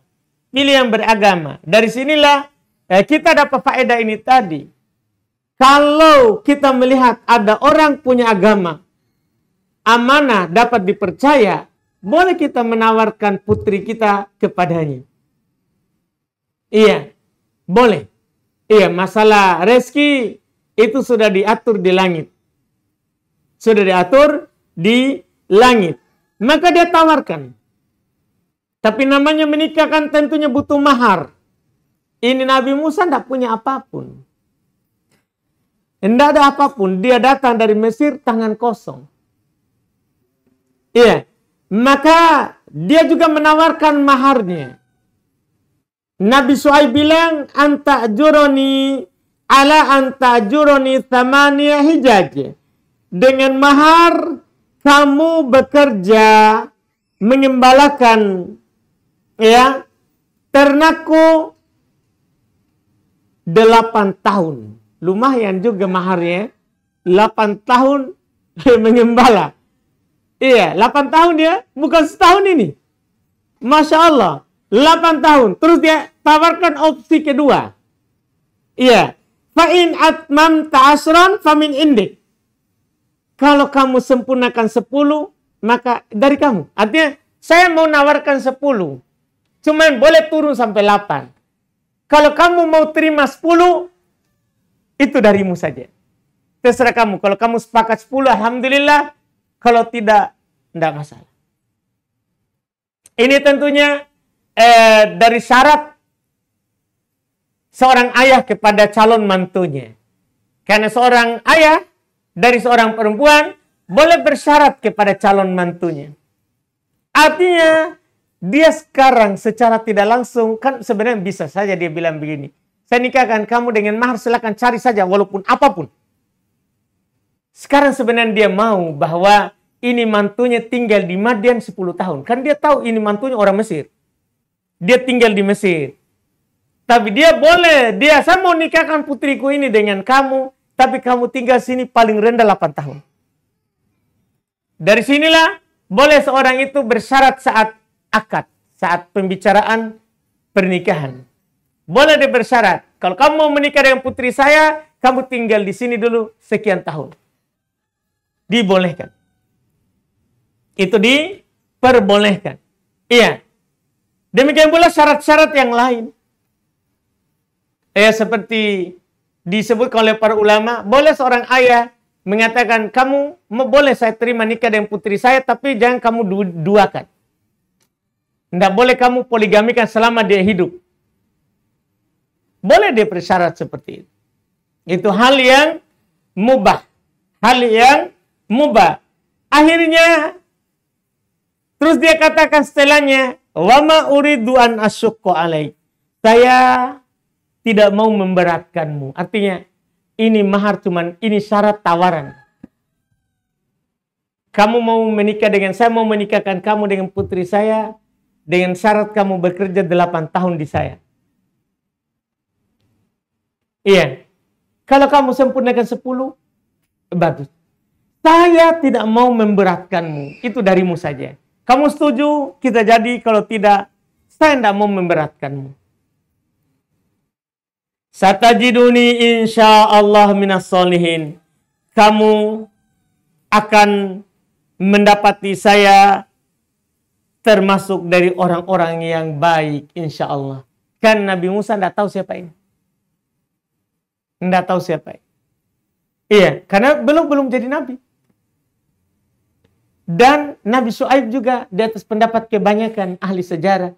Pilih yang beragama. Dari sinilah kita dapat faedah ini tadi. Kalau kita melihat ada orang punya agama, amanah dapat dipercaya, boleh kita menawarkan putri kita kepadanya. Iya, boleh. Iya, masalah rezeki itu sudah diatur di langit. Sudah diatur di langit. Maka dia tawarkan. Tapi namanya menikah kan tentunya butuh mahar. Ini Nabi Musa tidak punya apapun. Tidak ada apapun. Dia datang dari Mesir tangan kosong. Iya. Maka dia juga menawarkan maharnya. Nabi Shu'aib bilang, anta juroni ala anta juroni thamaniya hijaj. Dengan mahar kamu bekerja mengembalakan ya ternakku 8 tahun. Lumayan juga maharnya. 8 tahun mengembala. Iya, 8 tahun ya. Bukan setahun ini. Masya Allah. 8 tahun. Terus dia tawarkan opsi kedua. Iya. Fa'in atmam ta'asran famin indik. Kalau kamu sempurnakan 10, maka dari kamu. Artinya, saya mau nawarkan 10. Cuman boleh turun sampai 8. Kalau kamu mau terima 10, itu darimu saja. terserah kamu. Kalau kamu sepakat 10, alhamdulillah. Kalau tidak masalah. Ini tentunya dari syarat seorang ayah kepada calon mantunya. Karena seorang ayah dari seorang perempuan boleh bersyarat kepada calon mantunya. Artinya, dia sekarang secara tidak langsung, kan sebenarnya bisa saja dia bilang begini. Saya nikahkan kamu dengan mahar, silakan cari saja walaupun apapun. Sekarang sebenarnya dia mau bahwa ini mantunya tinggal di Madian 10 tahun. Kan dia tahu ini mantunya orang Mesir. Dia tinggal di Mesir. Tapi dia boleh, saya mau nikahkan putriku ini dengan kamu, tapi kamu tinggal sini paling rendah 8 tahun. Dari sinilah boleh seorang itu bersyarat saat akad, saat pembicaraan pernikahan. Boleh dia bersyarat, kalau kamu mau menikah dengan putri saya, kamu tinggal di sini dulu sekian tahun. Dibolehkan. Itu diperbolehkan. Iya. Demikian pula syarat-syarat yang lain. Seperti disebut oleh para ulama, boleh seorang ayah mengatakan, kamu boleh saya terima nikah dengan putri saya, tapi jangan kamu duakan. Tidak boleh kamu poligamikan selama dia hidup. Boleh dia bersyarat seperti itu. Itu hal yang mubah. Hal yang mubah. Akhirnya, terus dia katakan setelahnya, wama uridu an asyukku alaik. Saya tidak mau memberatkanmu. Artinya, ini mahar cuman, ini syarat tawaran. Kamu mau menikah dengan saya, mau menikahkan kamu dengan putri saya, dengan syarat kamu bekerja 8 tahun di saya. Iya. Kalau kamu sempurnakan 10, bagus. Saya tidak mau memberatkanmu. Itu darimu saja. Kamu setuju, kita jadi. Kalau tidak, saya tidak mau memberatkanmu. Satajiduni insyaallah minas solihin. Kamu akan mendapati saya termasuk dari orang-orang yang baik, insyaallah. Kan Nabi Musa tidak tahu siapa ini. Tidak tahu siapa ini. Iya, karena belum jadi nabi. Dan Nabi Syuaib juga di atas pendapat kebanyakan ahli sejarah.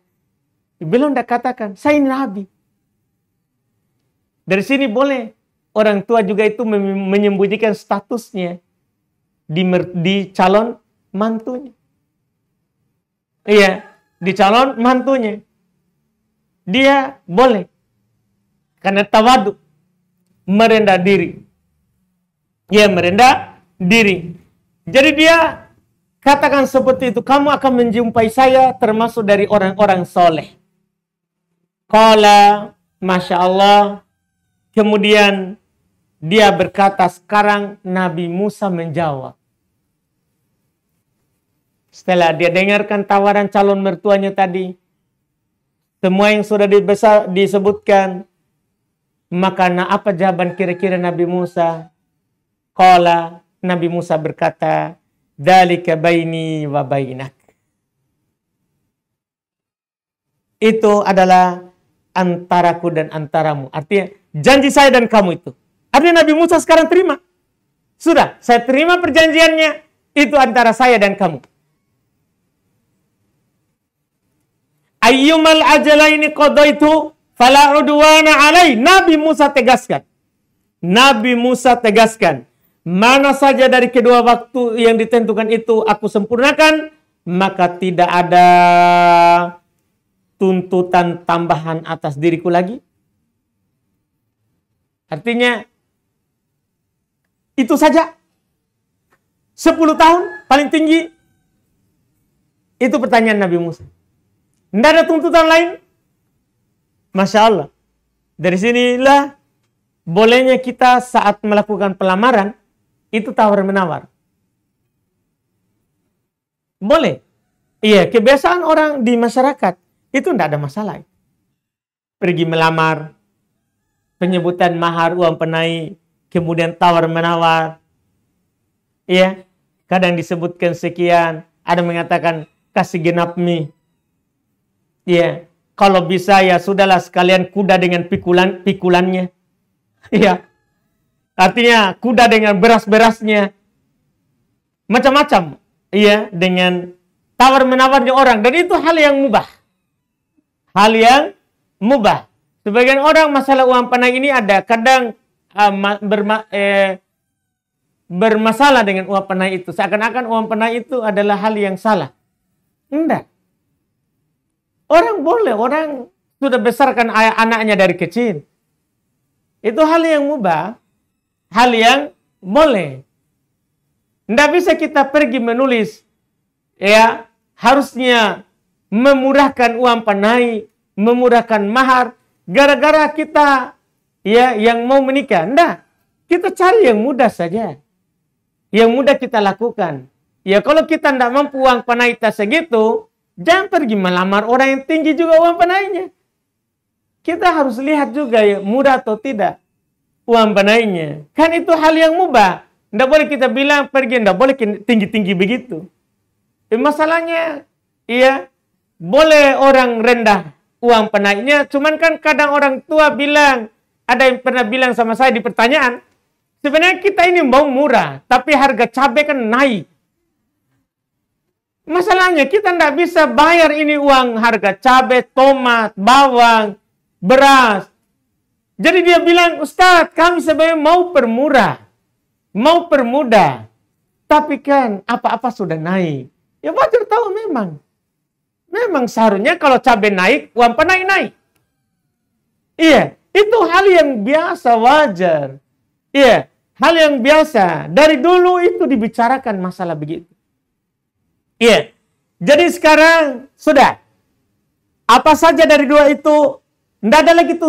Belum tidak katakan, saya ini nabi. Dari sini boleh orang tua juga itu menyembunyikan statusnya di calon mantunya. Iya, di calon mantunya. Dia boleh. Karena tawadu. Merendah diri. Ya, merendah diri. Jadi dia katakan seperti itu. Kamu akan menjumpai saya termasuk dari orang-orang soleh. Qala, Masya Allah. Kemudian dia berkata, sekarang Nabi Musa menjawab. Setelah dia dengarkan tawaran calon mertuanya tadi, semua yang sudah disebutkan, maka apa jawaban kira-kira Nabi Musa? Qala, Nabi Musa berkata, dzalika baini wa bainak. Itu adalah antaraku dan antaramu. Artinya, janji saya dan kamu itu. Artinya Nabi Musa sekarang terima. Sudah, saya terima perjanjiannya. Itu antara saya dan kamu. Ayyumal ajalaini qadaitu fala udwana alai. Nabi Musa tegaskan. Nabi Musa tegaskan. Mana saja dari kedua waktu yang ditentukan itu aku sempurnakan, maka tidak ada tuntutan tambahan atas diriku lagi. Artinya, itu saja. 10 tahun paling tinggi. Itu pertanyaan Nabi Musa. Tidak ada tuntutan lain. Masya Allah. Dari sinilah bolehnya kita saat melakukan pelamaran, itu tawar-menawar. Boleh. Iya, kebiasaan orang di masyarakat, itu tidak ada masalah. Pergi melamar, penyebutan mahar, uang penai, kemudian tawar-menawar. Iya, kadang disebutkan sekian, ada mengatakan kasih genap mie. Iya, kalau bisa ya sudahlah sekalian kuda dengan pikulannya. Iya. Artinya kuda dengan beras-berasnya. Macam-macam. Iya, dengan tawar-menawarnya orang. Dan itu hal yang mubah. Hal yang mubah. Sebagian orang masalah uang panai ini ada. Kadang bermasalah dengan uang panai itu. Seakan-akan uang panai itu adalah hal yang salah. Enggak. Orang boleh. Orang sudah besarkan anaknya dari kecil. Itu hal yang mubah. Hal yang boleh. Tidak bisa kita pergi menulis, ya, harusnya memurahkan uang panai, memurahkan mahar, gara-gara kita, ya, yang mau menikah. Tidak. Kita cari yang mudah saja. Yang mudah kita lakukan. Ya, kalau kita tidak mampu uang panai tak segitu, jangan pergi melamar orang yang tinggi juga uang panainya. Kita harus lihat juga ya, mudah atau tidak uang panainya. Kan itu hal yang mubah. Tidak boleh kita bilang pergi, tidak boleh tinggi-tinggi begitu. Masalahnya, iya, boleh orang rendah uang panainya, cuman kan kadang orang tua bilang, ada yang pernah bilang sama saya di pertanyaan, sebenarnya kita ini mau murah, tapi harga cabai kan naik. Masalahnya kita tidak bisa bayar ini uang harga cabai, tomat, bawang, beras. Jadi dia bilang, Ustadz, kami sebenarnya mau permurah. Mau permudah, tapi kan apa-apa sudah naik. Ya wajar tahu memang. Memang seharusnya kalau cabai naik, uang panai naik. Iya, itu hal yang biasa, wajar. Iya, hal yang biasa. Dari dulu itu dibicarakan masalah begitu. Iya, jadi sekarang sudah. Apa saja dari dua itu, tidak ada lagi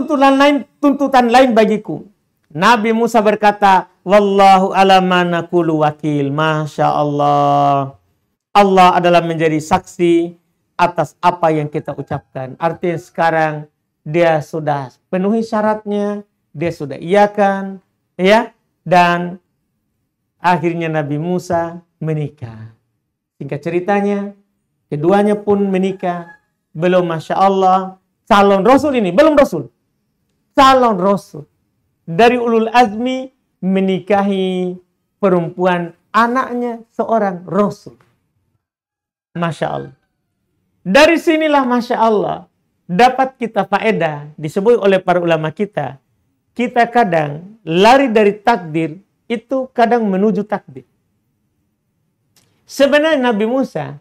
tuntutan lain bagiku. Nabi Musa berkata, Wallahu ala ma naqulu wakil. Masya Allah. Allah adalah menjadi saksi atas apa yang kita ucapkan. Artinya sekarang dia sudah penuhi syaratnya, dia sudah iakan, ya, dan akhirnya Nabi Musa menikah. Singkat ceritanya, keduanya pun menikah. Belum, Masya Allah, calon Rasul ini, belum Rasul. Calon Rasul. Dari ulul azmi menikahi perempuan anaknya seorang Rasul. Masya Allah. Dari sinilah Masya Allah dapat kita faedah disebut oleh para ulama kita. Kita kadang lari dari takdir itu kadang menuju takdir. Sebenarnya Nabi Musa,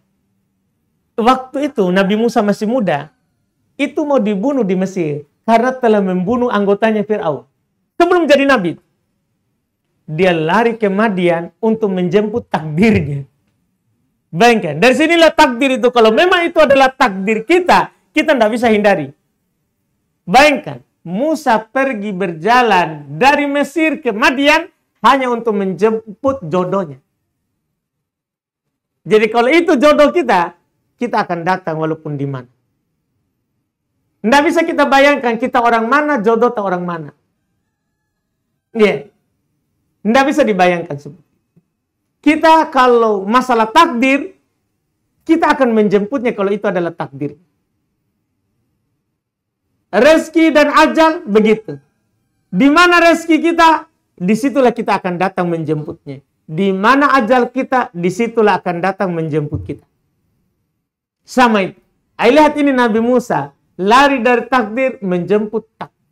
waktu itu Nabi Musa masih muda, itu mau dibunuh di Mesir karena telah membunuh anggotanya Fir'aun. Sebelum jadi Nabi, dia lari ke Madian untuk menjemput takdirnya. Bayangkan, dari sinilah takdir itu. Kalau memang itu adalah takdir kita tidak bisa hindari. Bayangkan, Musa pergi berjalan dari Mesir ke Madian hanya untuk menjemput jodohnya. Jadi kalau itu jodoh kita akan datang walaupun di mana. Tidak bisa kita bayangkan kita orang mana, jodoh atau orang mana. Iya. Tidak bisa dibayangkan. Kita kalau masalah takdir, kita akan menjemputnya kalau itu adalah takdir. Rezeki dan ajal begitu. Di mana rezeki kita, disitulah kita akan datang menjemputnya. Di mana ajal kita, disitulah akan datang menjemput kita. Sama itu. Lihat ini Nabi Musa, lari dari takdir menjemput takdir.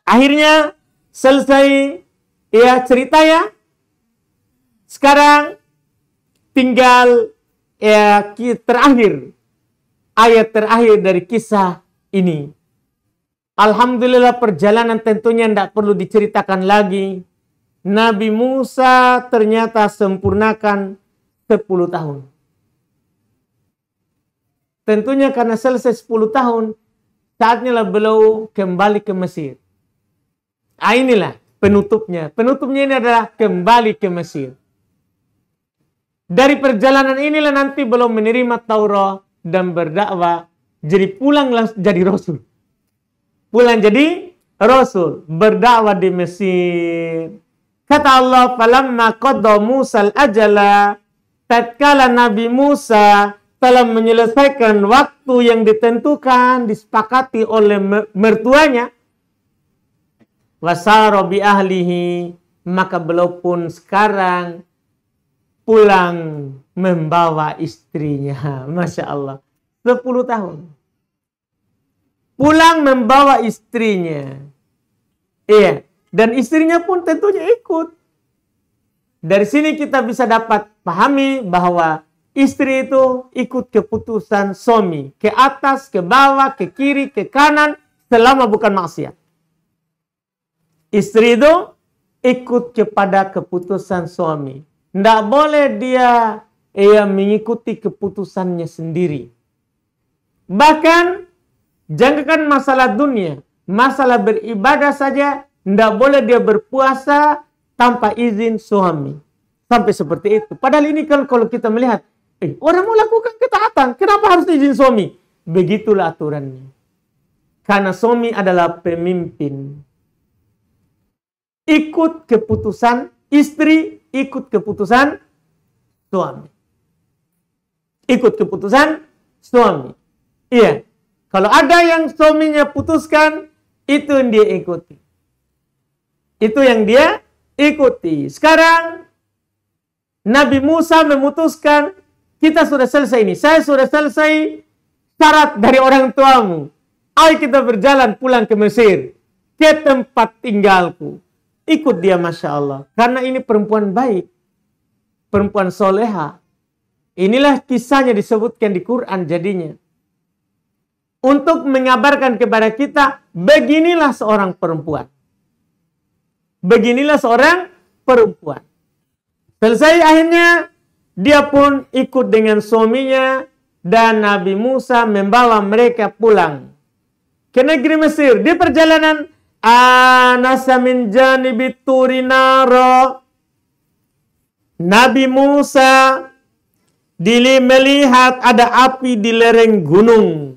Akhirnya selesai ya ceritanya. Sekarang tinggal ya terakhir, ayat terakhir dari kisah ini. Alhamdulillah perjalanan tentunya tidak perlu diceritakan lagi. Nabi Musa ternyata sempurnakan 10 tahun. Tentunya karena selesai 10 tahun, saatnya lah beliau kembali ke Mesir. Inilah penutupnya. Penutupnya ini adalah kembali ke Mesir. Dari perjalanan inilah nanti belum menerima Taurat dan berdakwah. Jadi pulang langsung jadi Rasul. Pulang jadi Rasul. Berdakwah di Mesir. Kata Allah, falamma qadha Musa al-ajala, tatkala Nabi Musa telah menyelesaikan waktu yang ditentukan, disepakati oleh mertuanya, wasara bi ahlihi, maka beliau pun sekarang pulang membawa istrinya. Masya Allah. 10 tahun. Pulang membawa istrinya. Iya. Dan istrinya pun tentunya ikut. Dari sini kita bisa dapat pahami bahwa istri itu ikut keputusan suami. Ke atas, ke bawah, ke kiri, ke kanan. Selama bukan maksiat. Istri itu ikut kepada keputusan suami. Tidak boleh dia mengikuti keputusannya sendiri. Bahkan, jangankan masalah dunia. Masalah beribadah saja. Tidak boleh dia berpuasa tanpa izin suami. Sampai seperti itu. Padahal ini kan kalau kita melihat. Orang mau lakukan ketaatan. Kenapa harus izin suami? Begitulah aturannya. Karena suami adalah pemimpin. Ikut keputusan istri, ikut keputusan suami. Ikut keputusan suami. Iya. Kalau ada yang suaminya putuskan, itu yang dia ikuti. Itu yang dia ikuti. Sekarang, Nabi Musa memutuskan, kita sudah selesai ini. Saya sudah selesai syarat dari orang tuamu. Ayo kita berjalan pulang ke Mesir. Ke tempat tinggalku. Ikut dia, Masya Allah. Karena ini perempuan baik. Perempuan soleha. Inilah kisahnya disebutkan di Quran jadinya. Untuk mengabarkan kepada kita, beginilah seorang perempuan. Beginilah seorang perempuan. Selesai akhirnya, dia pun ikut dengan suaminya. Dan Nabi Musa membawa mereka pulang ke negeri Mesir. Di perjalanan, anasa min janibit turi nara. Nabi Musa melihat ada api di lereng gunung.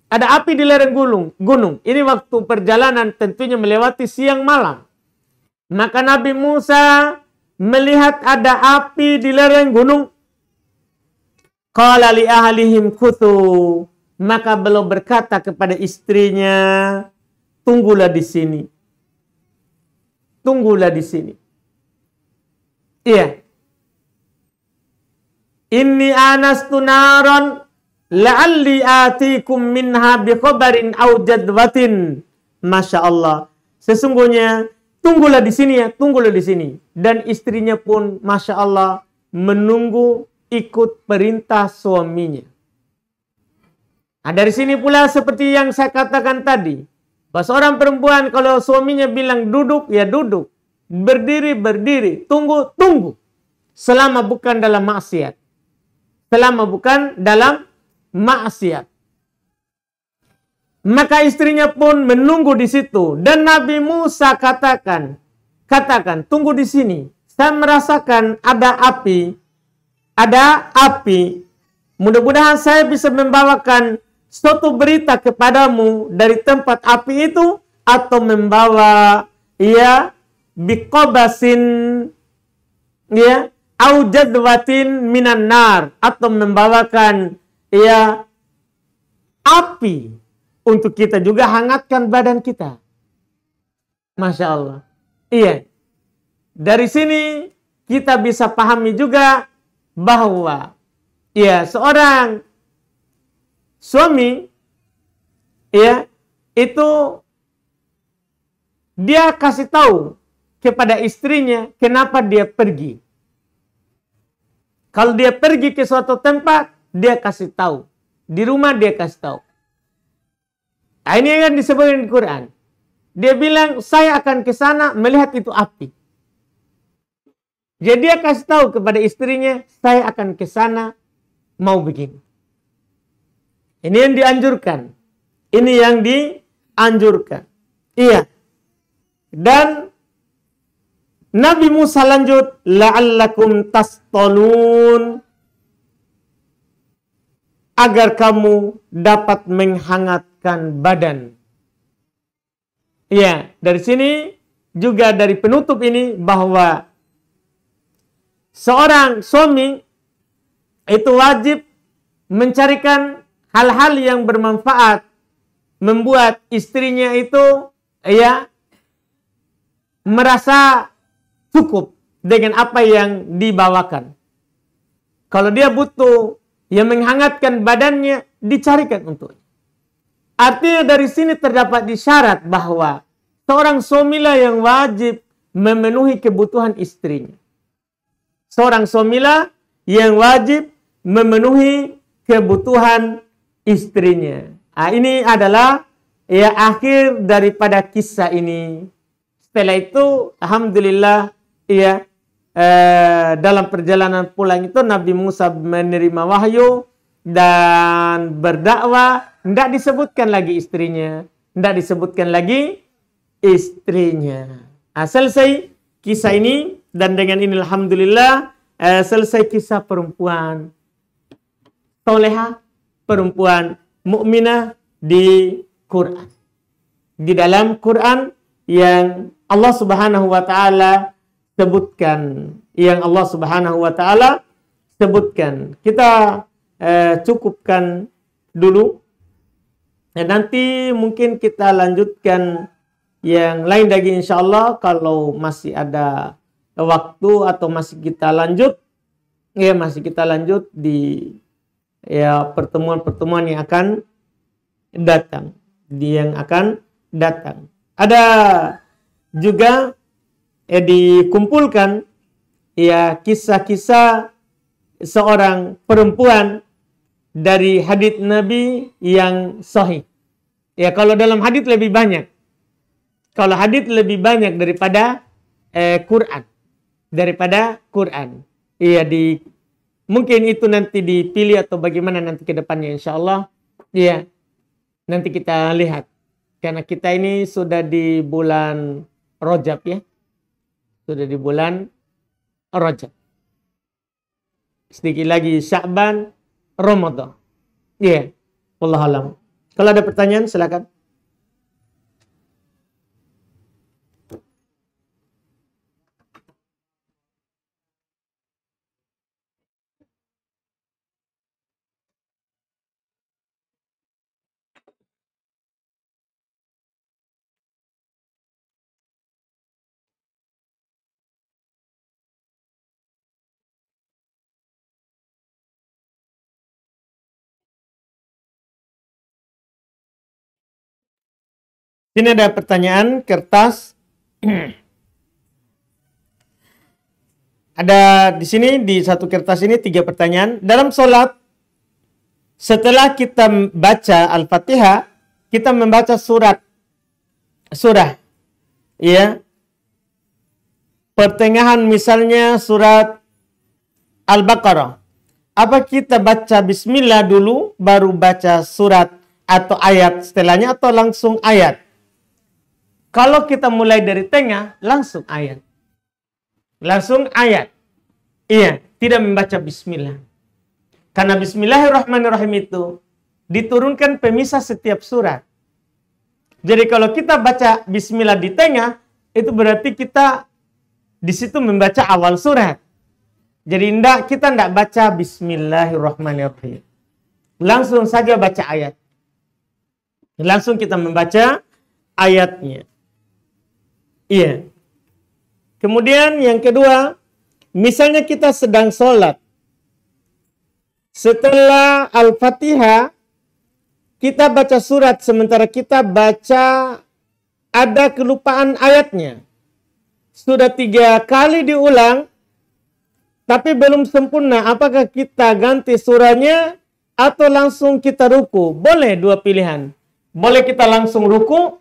Ada api di lereng gunung. Ini waktu perjalanan tentunya melewati siang malam. Maka Nabi Musa melihat ada api di lereng gunung. Qala li ahlihim kutu. Maka beliau berkata kepada istrinya, tunggulah di sini. Tunggulah di sini. Iya. Inni anastu naron la'alli atikum minha biqabarin aw jadwatin. Masya Allah. Sesungguhnya tunggulah di sini ya, tunggulah di sini. Dan istrinya pun Masya Allah menunggu ikut perintah suaminya. Nah, dari sini pula seperti yang saya katakan tadi. Bahwa seorang perempuan kalau suaminya bilang duduk, ya duduk. Berdiri, berdiri. Tunggu, tunggu. Selama bukan dalam maksiat. Selama bukan dalam maksiat. Maka istrinya pun menunggu di situ. Dan Nabi Musa katakan, tunggu di sini. Saya merasakan ada api. Ada api. Mudah-mudahan saya bisa membawakan suatu berita kepadamu dari tempat api itu. Atau membawa, ya, biqabasin, ya, au jadwatin minan nar. Atau membawakan, ya, api. Untuk kita juga hangatkan badan kita. Masya Allah. Iya. Dari sini kita bisa pahami juga bahwa ya seorang suami ya itu dia kasih tahu kepada istrinya kenapa dia pergi. Kalau dia pergi ke suatu tempat, dia kasih tahu. Di rumah dia kasih tahu. Nah, ini yang disebutkan di Quran. Dia bilang, saya akan ke sana melihat itu api. Jadi dia kasih tahu kepada istrinya, saya akan ke sana mau begini. Ini yang dianjurkan. Ini yang dianjurkan. Iya. Dan Nabi Musa lanjut, la'allakum tastalun, agar kamu dapat menghangatkan badan. Iya, dari sini juga dari penutup ini bahwa seorang suami itu wajib mencarikan hal-hal yang bermanfaat, membuat istrinya itu ya merasa cukup dengan apa yang dibawakan. Kalau dia butuh yang menghangatkan badannya, dicarikan untuknya. Artinya dari sini terdapat isyarat bahwa seorang suamilah yang wajib memenuhi kebutuhan istrinya. Seorang suamilah yang wajib memenuhi kebutuhan istrinya. Ini adalah ya akhir daripada kisah ini. Setelah itu, alhamdulillah, ya dalam perjalanan pulang itu Nabi Musa menerima wahyu dan berdakwah. Tidak disebutkan lagi istrinya. Tidak disebutkan lagi istrinya. Selesai kisah ini. Dan dengan ini alhamdulillah selesai kisah perempuan soleha, perempuan mukminah di Quran. Di dalam Quran yang Allah Subhanahu wa taala sebutkan, yang Allah Subhanahu wa taala sebutkan. Kita cukupkan dulu. Nanti mungkin kita lanjutkan yang lain lagi insyaallah kalau masih ada waktu atau masih kita lanjut. Ya, masih kita lanjut di ya pertemuan-pertemuan yang akan datang. Ada juga dikumpulkan ya kisah-kisah seorang perempuan dari hadits Nabi yang sahih. Ya, kalau dalam hadits lebih banyak. Kalau hadits lebih banyak daripada Quran. Daripada Quran. Iya, mungkin itu nanti dipilih atau bagaimana nanti ke depannya insyaallah. Iya. Nanti kita lihat. Karena kita ini sudah di bulan Rajab ya. Sudah di bulan Rajab. Sedikit lagi Sya'ban, Ramadan. Iya. Wallahu a'lam. Kalau ada pertanyaan silakan. Sini ada pertanyaan kertas. Ada di sini di satu kertas ini 3 pertanyaan. Dalam sholat, setelah kita baca Al-Fatihah, kita membaca surah. Ya. Pertengahan misalnya surat Al-Baqarah. Apa kita baca bismillah dulu baru baca surat atau ayat setelahnya atau langsung ayat? Kalau kita mulai dari tengah, langsung ayat. Langsung ayat. Iya, tidak membaca bismillah. Karena bismillahirrahmanirrahim itu diturunkan pemisah setiap surat. Jadi kalau kita baca bismillah di tengah, itu berarti kita di situ membaca awal surat. Jadi kita tidak baca bismillahirrahmanirrahim. Langsung saja baca ayat. Langsung kita membaca ayatnya. Iya. Kemudian yang kedua, misalnya kita sedang sholat. Setelah Al-Fatihah, kita baca surat sementara kita baca ada kelupaan ayatnya. Sudah 3 kali diulang, tapi belum sempurna. Apakah kita ganti surahnya atau langsung kita ruku? Boleh 2 pilihan. Boleh kita langsung ruku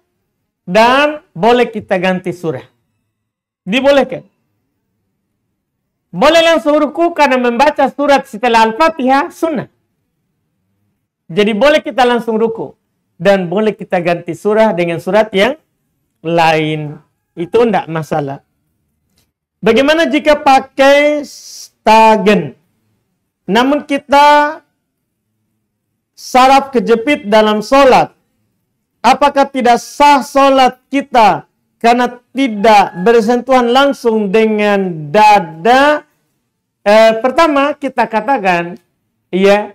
dan boleh kita ganti surah. Dibolehkan. Boleh langsung ruku karena membaca surat setelah Al-Fatihah sunnah. Jadi boleh kita langsung ruku. Dan boleh kita ganti surah dengan surat yang lain. Itu tidak masalah. Bagaimana jika pakai stagen? Namun kita saraf kejepit dalam sholat. Apakah tidak sah sholat kita karena tidak bersentuhan langsung dengan dada? Pertama kita katakan, ya,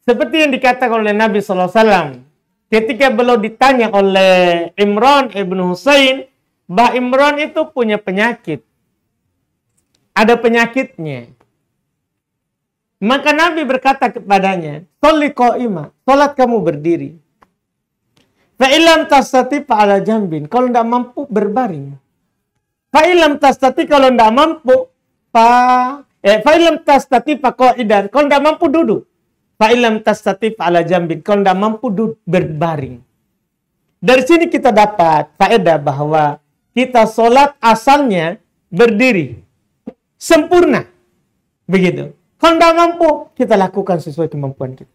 seperti yang dikatakan oleh Nabi SAW. Ketika beliau ditanya oleh Imran ibn Husain, Mbah Imran itu punya penyakit. Ada penyakitnya. Maka Nabi berkata kepadanya, "Sholli qa'ima, salat kamu berdiri. Fa illam tastati fa ala jambin." Kalau tidak mampu berbaring. Fa illam tastati, kalau tidak mampu fa illam tastati fa qa'idan. Kalau tidak mampu duduk. Fa illam tastati fa ala jambin. Kalau tidak mampu duduk berbaring. Dari sini kita dapat faedah bahwa kita sholat asalnya berdiri. Sempurna. Begitu. Kalau tidak mampu, kita lakukan sesuai kemampuan kita.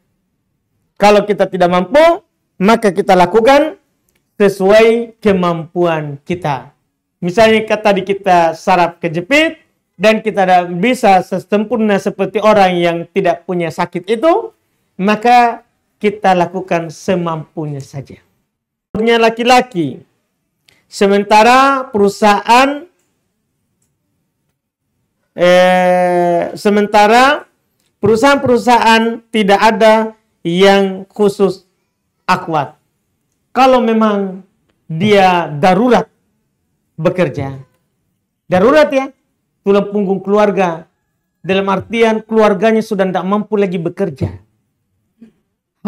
Kalau kita tidak mampu, maka kita lakukan sesuai kemampuan kita. Misalnya tadi kita saraf kejepit, dan kita tidak bisa sempurna seperti orang yang tidak punya sakit itu, maka kita lakukan semampunya saja. Laki-laki, sementara perusahaan tidak ada yang khusus akhwat. Kalau memang dia darurat bekerja, darurat ya, tulang punggung keluarga, dalam artian keluarganya sudah tidak mampu lagi bekerja,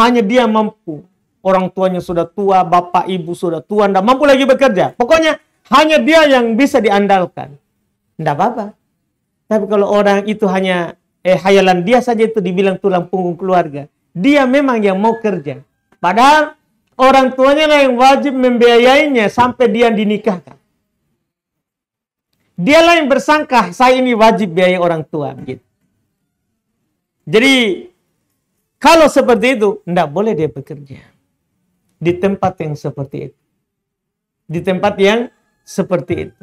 hanya dia mampu. Orang tuanya sudah tua, bapak ibu sudah tua, tidak mampu lagi bekerja. Pokoknya hanya dia yang bisa diandalkan. Tidak apa-apa. Tapi kalau orang itu hanya hayalan dia saja itu dibilang tulang punggung keluarga. Dia memang yang mau kerja. Padahal orang tuanya lah yang wajib membiayainya sampai dia dinikahkan. Dialah yang bersangka, saya ini wajib biayai orang tua. Gitu. Jadi, kalau seperti itu, tidak boleh dia bekerja. Di tempat yang seperti itu. Di tempat yang seperti itu.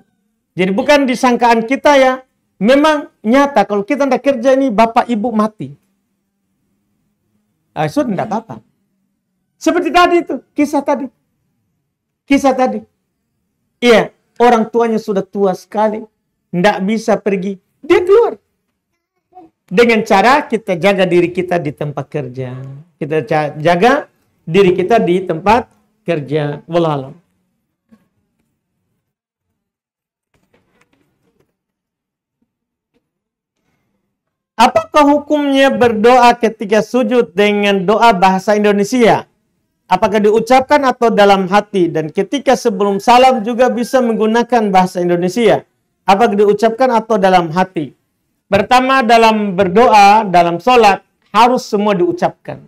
Jadi bukan disangkaan kita ya, memang nyata kalau kita tidak kerja ini bapak ibu mati. Sudah tidak apa-apa. Seperti tadi itu, kisah tadi. Iya, orang tuanya sudah tua sekali, tidak bisa pergi, dia keluar. Dengan cara kita jaga diri kita di tempat kerja. Kita jaga diri kita di tempat kerja. Wallahualam. Apakah hukumnya berdoa ketika sujud dengan doa bahasa Indonesia? Apakah diucapkan atau dalam hati? Dan ketika sebelum salam juga bisa menggunakan bahasa Indonesia. Apakah diucapkan atau dalam hati? Pertama, dalam berdoa, dalam sholat, harus semua diucapkan.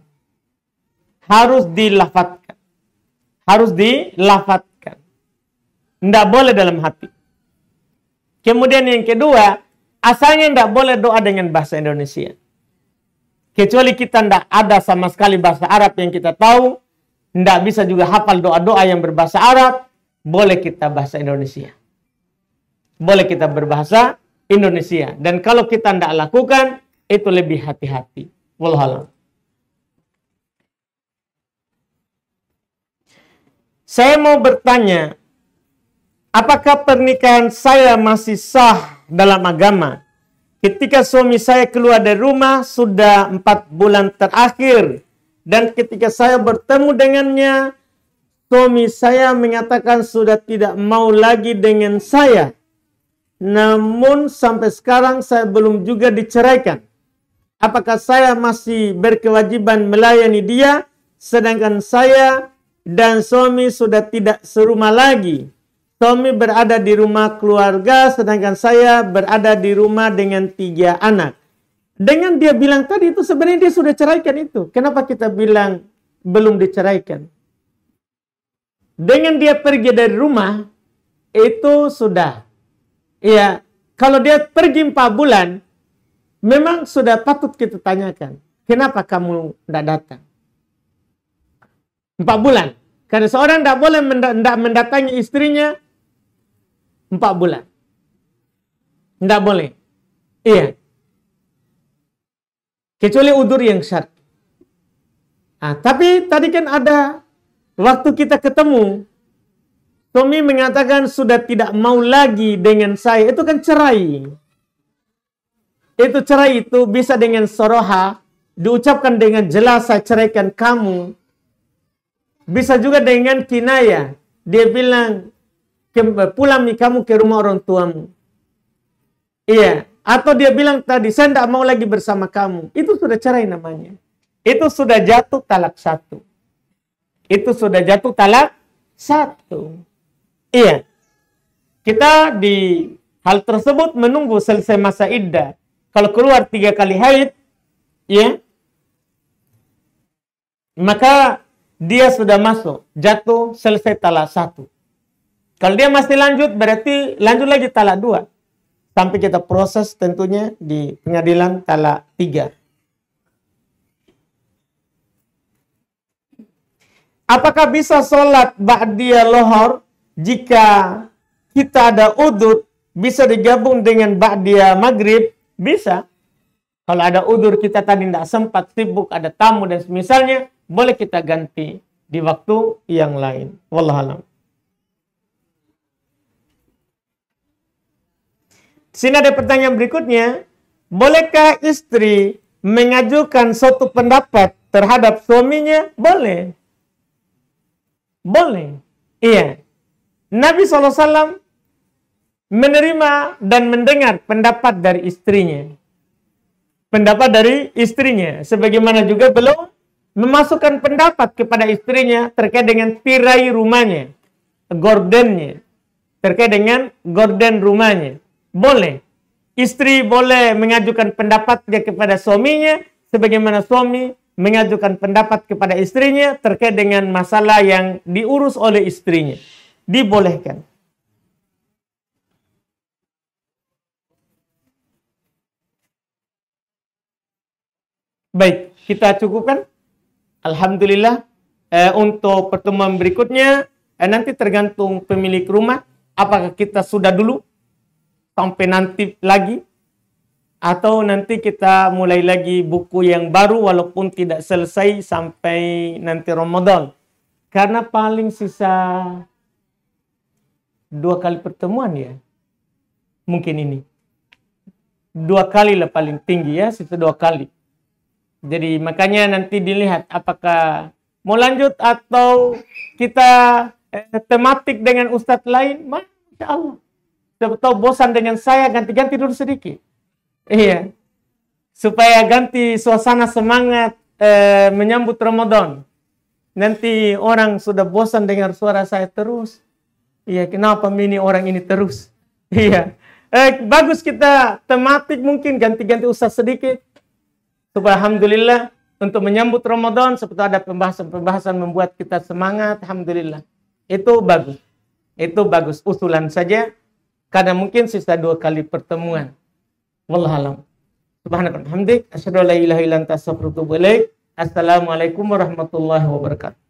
Harus dilafadzkan. Tidak boleh dalam hati. Kemudian yang kedua, asalnya tidak boleh doa dengan bahasa Indonesia. Kecuali kita tidak ada sama sekali bahasa Arab yang kita tahu, tidak bisa juga hafal doa-doa yang berbahasa Arab, boleh kita bahasa Indonesia. Boleh kita berbahasa Indonesia. Dan kalau kita tidak lakukan, itu lebih hati-hati. Wallahualam. Saya mau bertanya, apakah pernikahan saya masih sah dalam agama? Ketika suami saya keluar dari rumah sudah 4 bulan terakhir. Dan ketika saya bertemu dengannya, suami saya mengatakan sudah tidak mau lagi dengan saya. Namun sampai sekarang saya belum juga diceraikan. Apakah saya masih berkewajiban melayani dia, sedangkan saya dan suami sudah tidak serumah lagi? Suami berada di rumah keluarga, sedangkan saya berada di rumah dengan 3 anak. Dengan dia bilang tadi itu sebenarnya dia sudah ceraikan itu. Kenapa kita bilang belum diceraikan? Dengan dia pergi dari rumah, itu sudah. Ya, kalau dia pergi 4 bulan, memang sudah patut kita tanyakan. Kenapa kamu tidak datang? 4 bulan. Karena seorang tidak boleh mendatangi istrinya 4 bulan. Tidak boleh. Iya. Kecuali udzur yang syar'i. Tapi tadi kan ada waktu kita ketemu, suami mengatakan sudah tidak mau lagi dengan saya. Itu kan cerai. Itu cerai itu bisa dengan soroha, diucapkan dengan jelas, saya ceraikan kamu. Bisa juga dengan kinaya. Dia bilang, pulang kamu ke rumah orang tuamu. Iya. Atau dia bilang tadi, saya tidak mau lagi bersama kamu. Itu sudah cerai namanya. Itu sudah jatuh talak 1. Itu sudah jatuh talak 1. Iya. Kita di hal tersebut menunggu selesai masa iddah. Kalau keluar 3 kali haid, ya, maka dia sudah masuk, jatuh, selesai talak 1. Kalau dia masih lanjut, berarti lanjut lagi talak 2. Sampai kita proses tentunya di pengadilan talak 3. Apakah bisa sholat ba'diyah lohor jika kita ada udzur, bisa digabung dengan ba'diyah maghrib? Bisa. Kalau ada udzur kita tadi tidak sempat, sibuk, ada tamu dan semisalnya, boleh kita ganti di waktu yang lain. Wallahualam. Sini ada pertanyaan berikutnya. Bolehkah istri mengajukan suatu pendapat terhadap suaminya? Boleh. Boleh. Iya. Nabi SAW menerima dan mendengar pendapat dari istrinya. Pendapat dari istrinya. Sebagaimana juga belum memasukkan pendapat kepada istrinya terkait dengan tirai rumahnya. Gordennya. Terkait dengan gorden rumahnya. Boleh. Istri boleh mengajukan pendapatnya kepada suaminya, sebagaimana suami mengajukan pendapat kepada istrinya terkait dengan masalah yang diurus oleh istrinya. Dibolehkan. Baik, kita cukupkan. Alhamdulillah. Untuk pertemuan berikutnya, nanti tergantung pemilik rumah. Apakah kita sudah dulu sampai nanti lagi, atau nanti kita mulai lagi buku yang baru walaupun tidak selesai sampai nanti Ramadan. Karena paling sisa 2 kali pertemuan ya. Mungkin ini. 2 kali lah paling tinggi ya, sisa 2 kali. Jadi makanya nanti dilihat apakah mau lanjut atau kita tematik dengan ustadz lain. Masya Allah. Tahu bosan dengan saya, ganti-ganti dulu sedikit. Iya. Supaya ganti suasana semangat menyambut Ramadan. Nanti orang sudah bosan dengar suara saya terus. Iya, kenapa ini orang ini terus? Iya. Bagus kita tematik mungkin ganti-ganti ustaz sedikit. Supaya alhamdulillah untuk menyambut Ramadan seperti ada pembahasan-pembahasan membuat kita semangat. Alhamdulillah. Itu bagus. Itu bagus. Usulan saja. Karena mungkin sisa 2 kali pertemuan. Wallahualam. Subhanallah. Hamdik. Asyhadu an la ilaha illa anta astaghfiruka wa atubu ilaik. Assalamualaikum warahmatullahi wabarakatuh.